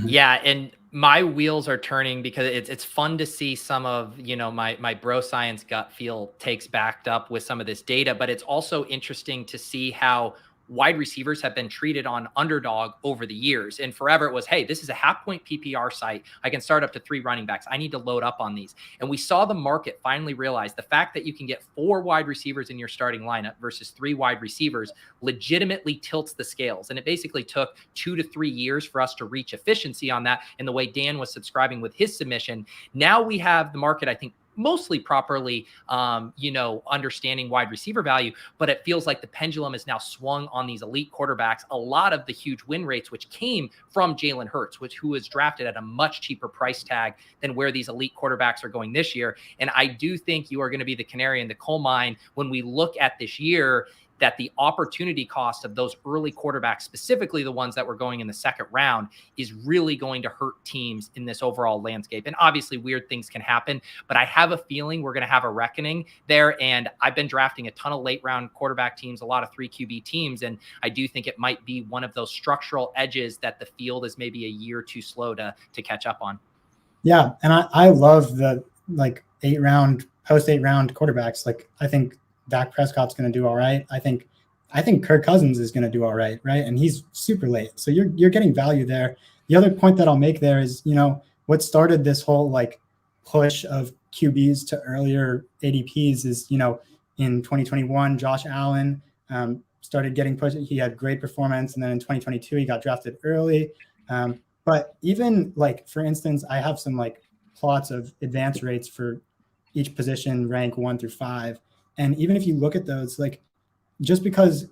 Yeah, and my wheels are turning because it's fun to see some of, my bro science gut feel takes backed up with some of this data, but it's also interesting to see how wide receivers have been treated on underdog over the years. And forever it was, hey, this is a half point PPR site. I can start up to 3 running backs. I need to load up on these. And we saw the market finally realize the fact that you can get 4 wide receivers in your starting lineup versus 3 wide receivers legitimately tilts the scales. And it basically took 2 to 3 years for us to reach efficiency on that. And the way Dan was subscribing with his submission, now we have the market, I think, mostly properly, understanding wide receiver value, but it feels like the pendulum is now swung on these elite quarterbacks. A lot of the huge win rates, which came from Jalen Hurts, who was drafted at a much cheaper price tag than where these elite quarterbacks are going this year. And I do think you are going to be the canary in the coal mine when we look at this year, that the opportunity cost of those early quarterbacks, specifically the ones that were going in the second round, is really going to hurt teams in this overall landscape. And obviously weird things can happen, but I have a feeling we're going to have a reckoning there. And I've been drafting a ton of late round quarterback teams, a lot of 3 QB teams. And I do think it might be one of those structural edges that the field is maybe a year too slow to catch up on. Yeah. And I love the post 8 round quarterbacks. I think Dak Prescott's going to do all right. I think Kirk Cousins is going to do all right, right? And he's super late, so you're getting value there. The other point that I'll make there is, what started this whole push of QBs to earlier ADPs is, in 2021, Josh Allen started getting pushed. He had great performance, and then in 2022 he got drafted early. But even for instance, I have some plots of advance rates for each position, rank 1 through 5. And even if you look at those, just because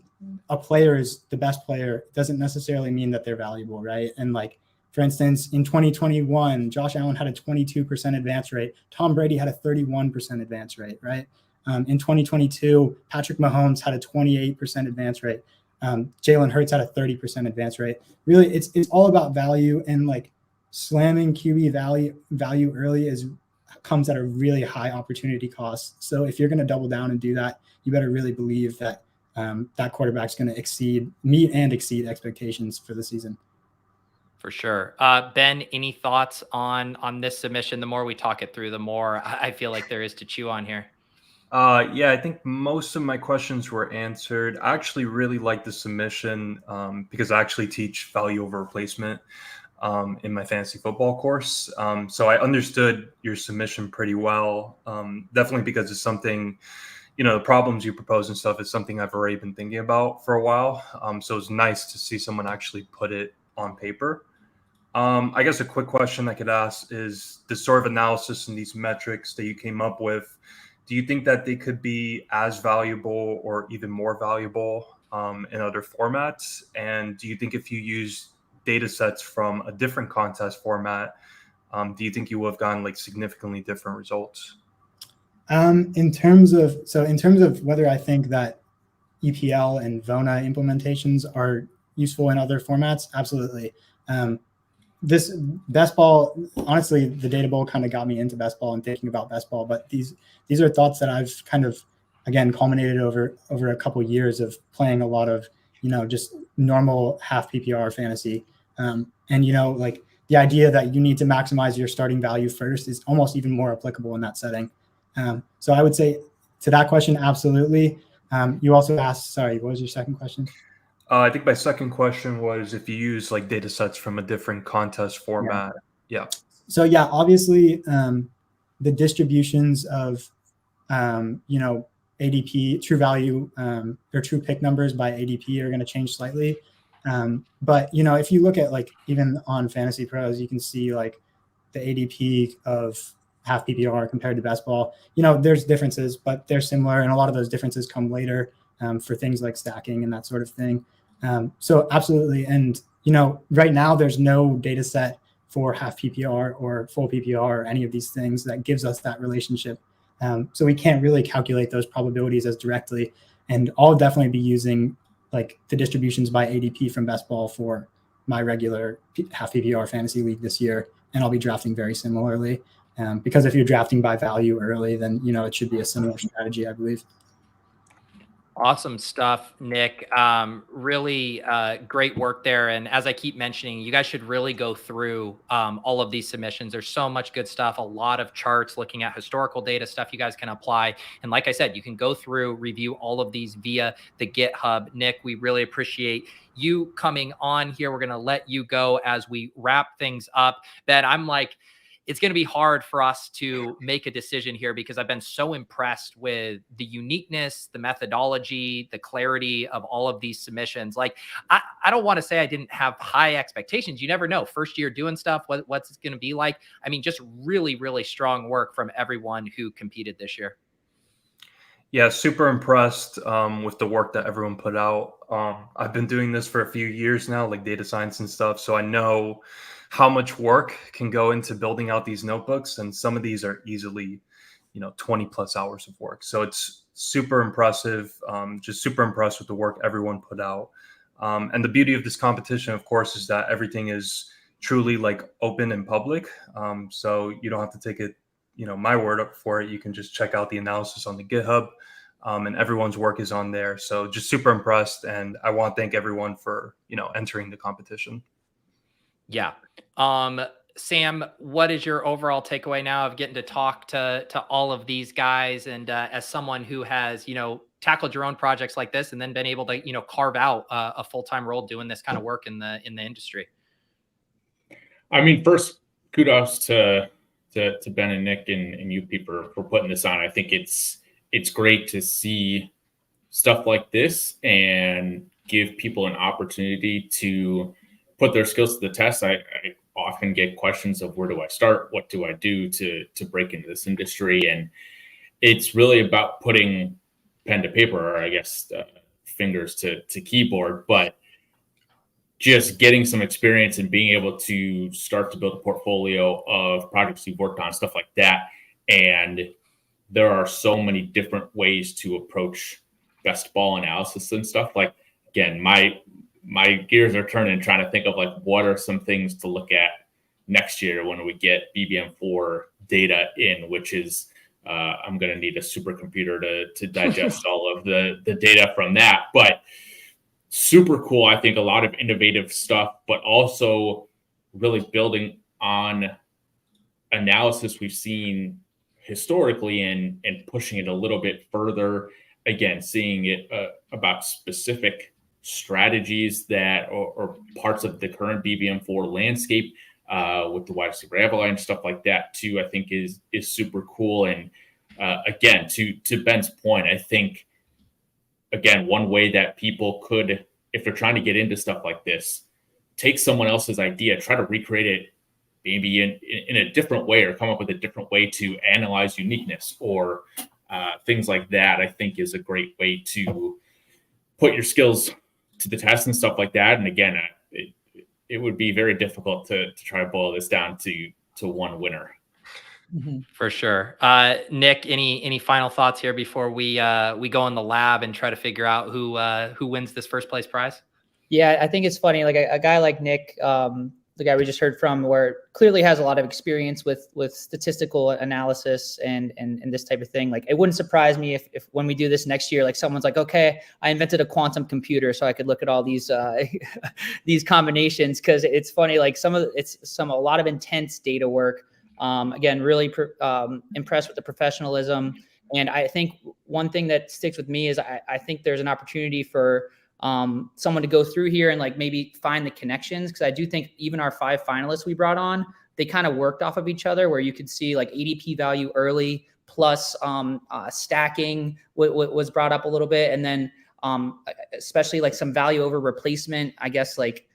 a player is the best player doesn't necessarily mean that they're valuable, right? And for instance, in 2021, Josh Allen had a 22% advance rate. Tom Brady had a 31% advance rate, right? In 2022, Patrick Mahomes had a 28% advance rate. Jalen Hurts had a 30% advance rate. Really, it's all about value, and slamming QB value early comes at a really high opportunity cost. So if you're going to double down and do that, you better really believe that that quarterback's going to meet and exceed expectations for the season. For sure. Ben, any thoughts on this submission? The more we talk it through, the more I feel like there is to chew on here. Yeah, I think most of my questions were answered. I actually really like the submission because I actually teach value over replacement in my fantasy football course. So I understood your submission pretty well, definitely because it's something, the problems you propose and stuff is something I've already been thinking about for a while. So it's nice to see someone actually put it on paper. I guess a quick question I could ask is the sort of analysis and these metrics that you came up with, do you think that they could be as valuable or even more valuable in other formats? And do you think if you use data sets from a different contest format, do you think you would have gotten significantly different results? In terms of whether I think that EPL and VONA implementations are useful in other formats, absolutely. This best ball, honestly, the data bowl kind of got me into best ball and thinking about best ball, but these are thoughts that I've kind of, again, culminated over a couple of years of playing a lot of, just normal half PPR fantasy. And, the idea that you need to maximize your starting value first is almost even more applicable in that setting. So I would say to that question, absolutely. You also asked, sorry, what was your second question? I think my second question was if you use like data sets from a different contest format. Yeah. So yeah, obviously the distributions of, ADP, true value, or true pick numbers by ADP are going to change slightly. But, if you look at like even on Fantasy Pros, you can see like the ADP of half PPR compared to best ball. There's differences, but they're similar. And a lot of those differences come later for things like stacking and that sort of thing. So absolutely. And, right now there's no data set for half PPR or full PPR or any of these things that gives us that relationship. So we can't really calculate those probabilities as directly. And I'll definitely be using like the distributions by ADP from best ball for my regular half PPR fantasy league this year. And I'll be drafting very similarly because if you're drafting by value early, then, it should be a similar strategy, I believe. Awesome stuff, Nick. Really great work there. And as I keep mentioning, you guys should really go through all of these submissions. There's so much good stuff, a lot of charts looking at historical data, stuff you guys can apply. And like I said, you can go through, review all of these via the GitHub. Nick, we really appreciate you coming on here. We're going to let you go as we wrap things up. Ben, it's going to be hard for us to make a decision here because I've been so impressed with the uniqueness, the methodology, the clarity of all of these submissions. Like, I don't want to say I didn't have high expectations. You never know. First year doing stuff, what's it going to be like? I mean, just really, really strong work from everyone who competed this year. Yeah, super impressed with the work that everyone put out. I've been doing this for a few years now, like data science and stuff. So I know how much work can go into building out these notebooks. And some of these are easily, 20 plus hours of work. So it's super impressive. Just super impressed with the work everyone put out. And the beauty of this competition, of course, is that everything is truly like open and public. So you don't have to take it, my word up for it. You can just check out the analysis on the GitHub and everyone's work is on there. So just super impressed. And I want to thank everyone for, entering the competition. Yeah. Sam, what is your overall takeaway now of getting to talk to all of these guys? And as someone who has, tackled your own projects like this and then been able to, carve out a full-time role doing this kind of work in the industry. I mean, first, kudos to Ben and Nick and you people for putting this on. I think it's great to see stuff like this and give people an opportunity to put their skills to the test. I often get questions of where do I start? What do I do to break into this industry? And it's really about putting pen to paper, or I guess fingers to keyboard, but just getting some experience and being able to start to build a portfolio of projects you've worked on, stuff like that. And there are so many different ways to approach best ball analysis and stuff. Like, again, my gears are turning, trying to think of like, what are some things to look at next year when we get BBM4 data in, which is, I'm going to need a supercomputer to digest all of the data from that. But super cool. I think a lot of innovative stuff, but also really building on analysis we've seen historically and pushing it a little bit further. Again, seeing it about specific strategies that or parts of the current BBM4 landscape with the WR Avalanche, stuff like that too, I think is super cool. And again, to Ben's point, I think, again, one way that people could, if they're trying to get into stuff like this, take someone else's idea, try to recreate it maybe in a different way, or come up with a different way to analyze uniqueness or things like that, I think is a great way to put your skills to the test and stuff like that. And again, it would be very difficult to try to boil this down to one winner. Mm-hmm. For sure. Nick, any final thoughts here before we go in the lab and try to figure out who wins this first place prize? Yeah, I think it's funny. Like a guy like Nick, the guy we just heard from, where clearly has a lot of experience with statistical analysis and this type of thing. Like, it wouldn't surprise me if when we do this next year, like someone's like, okay, I invented a quantum computer so I could look at all these these combinations. Cause it's funny, like a lot of intense data work. Again, really impressed with the professionalism And I think one thing that sticks with me is I think there's an opportunity for someone to go through here and like maybe find the connections. Cause I do think even our 5 finalists we brought on, they kind of worked off of each other, where you could see like ADP value early plus stacking was brought up a little bit. And then especially like some value over replacement, I guess, like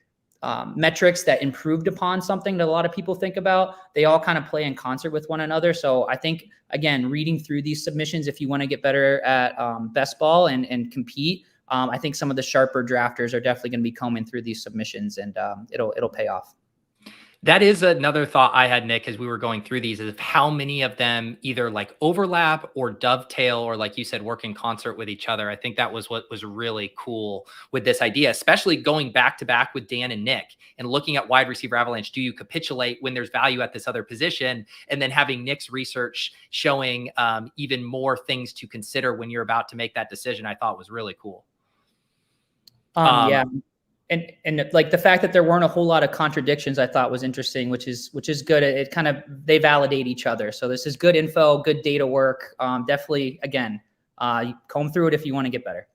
metrics that improved upon something that a lot of people think about. They all kind of play in concert with one another. So I think, again, reading through these submissions, if you want to get better at best ball and compete, I think some of the sharper drafters are definitely going to be combing through these submissions, and it'll pay off. That is another thought I had, Nick, as we were going through these, is how many of them either like overlap or dovetail, or like you said, work in concert with each other. I think that was what was really cool with this idea, especially going back to back with Dan and Nick and looking at wide receiver avalanche. Do you capitulate when there's value at this other position? And then having Nick's research showing even more things to consider when you're about to make that decision, I thought was really cool. Yeah. And like the fact that there weren't a whole lot of contradictions, I thought was interesting, which is good. It kind of, they validate each other. So this is good info, good data work. Definitely, again, comb through it if you want to get better.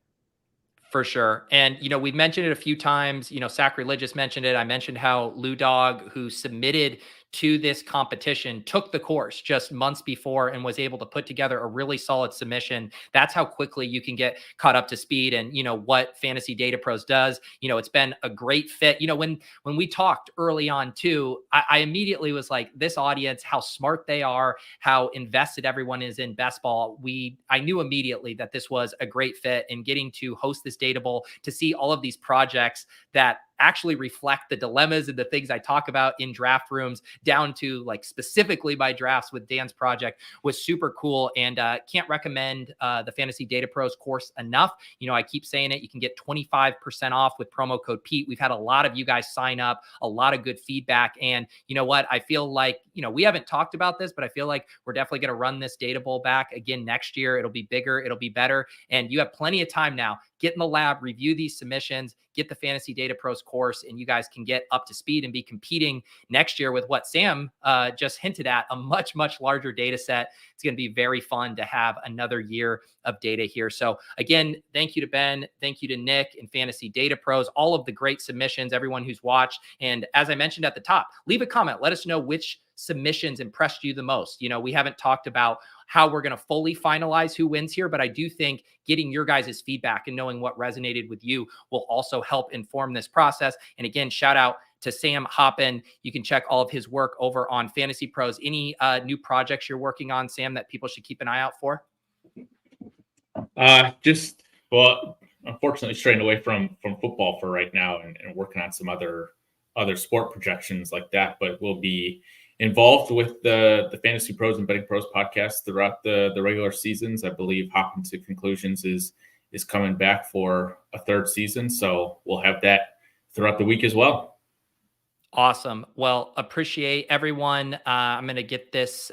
For sure. And, we've mentioned it a few times, Sackreligous mentioned it. I mentioned how Lou Dog, who submitted to this competition, took the course just months before and was able to put together a really solid submission. That's how quickly you can get caught up to speed. And, what Fantasy Data Pros does, it's been a great fit. When we talked early on too, I immediately was like, this audience, how smart they are, how invested everyone is in best ball. I knew immediately that this was a great fit, and getting to host this Data Bowl, to see all of these projects that actually reflect the dilemmas and the things I talk about in draft rooms, down to like specifically my drafts with Dan's project, was super cool. And can't recommend the Fantasy Data Pros course enough. I keep saying it. You can get 25% off with promo code Pete. We've had a lot of you guys sign up, a lot of good feedback. And you know what? I feel like, we haven't talked about this, but I feel like we're definitely going to run this Data Bowl back again next year. It'll be bigger. It'll be better. And you have plenty of time now. Get in the lab, review these submissions, get the Fantasy Data Pros course, and you guys can get up to speed and be competing next year with what Sam just hinted at, a much, much larger data set. It's going to be very fun to have another year of data here. So again, thank you to Ben. Thank you to Nick and Fantasy Data Pros, all of the great submissions, everyone who's watched. And as I mentioned at the top, leave a comment. Let us know which submissions impressed you the most. We haven't talked about how we're going to fully finalize who wins here, but I do think getting your guys' feedback and knowing what resonated with you will also help inform this process. And again, shout out to Sam Hoppen. You can check all of his work over on Fantasy Pros. Any new projects you're working on, Sam, that people should keep an eye out for? Unfortunately straying away from football for right now, and working on some other sport projections like that, but we'll be involved with the Fantasy Pros and Betting Pros podcast throughout the regular seasons. I believe Hopping to Conclusions is coming back for a 3rd season, so we'll have that throughout the week as well. Awesome. Well, appreciate everyone. I'm going to get this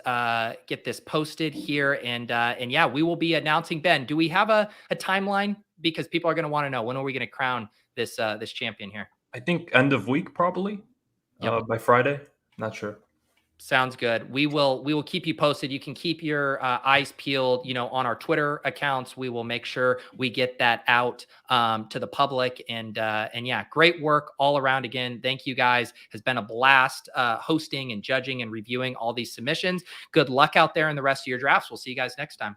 posted here, and yeah, we will be announcing. Ben, do we have a timeline? Because people are going to want to know, when are we going to crown this champion here? I think end of week, probably. Yep. By Friday. Not sure. Sounds good. We will keep you posted. You can keep your eyes peeled, on our Twitter accounts. We will make sure we get that out to the public. And yeah, great work all around. Again, thank you guys. Has been a blast hosting and judging and reviewing all these submissions. Good luck out there in the rest of your drafts. We'll see you guys next time.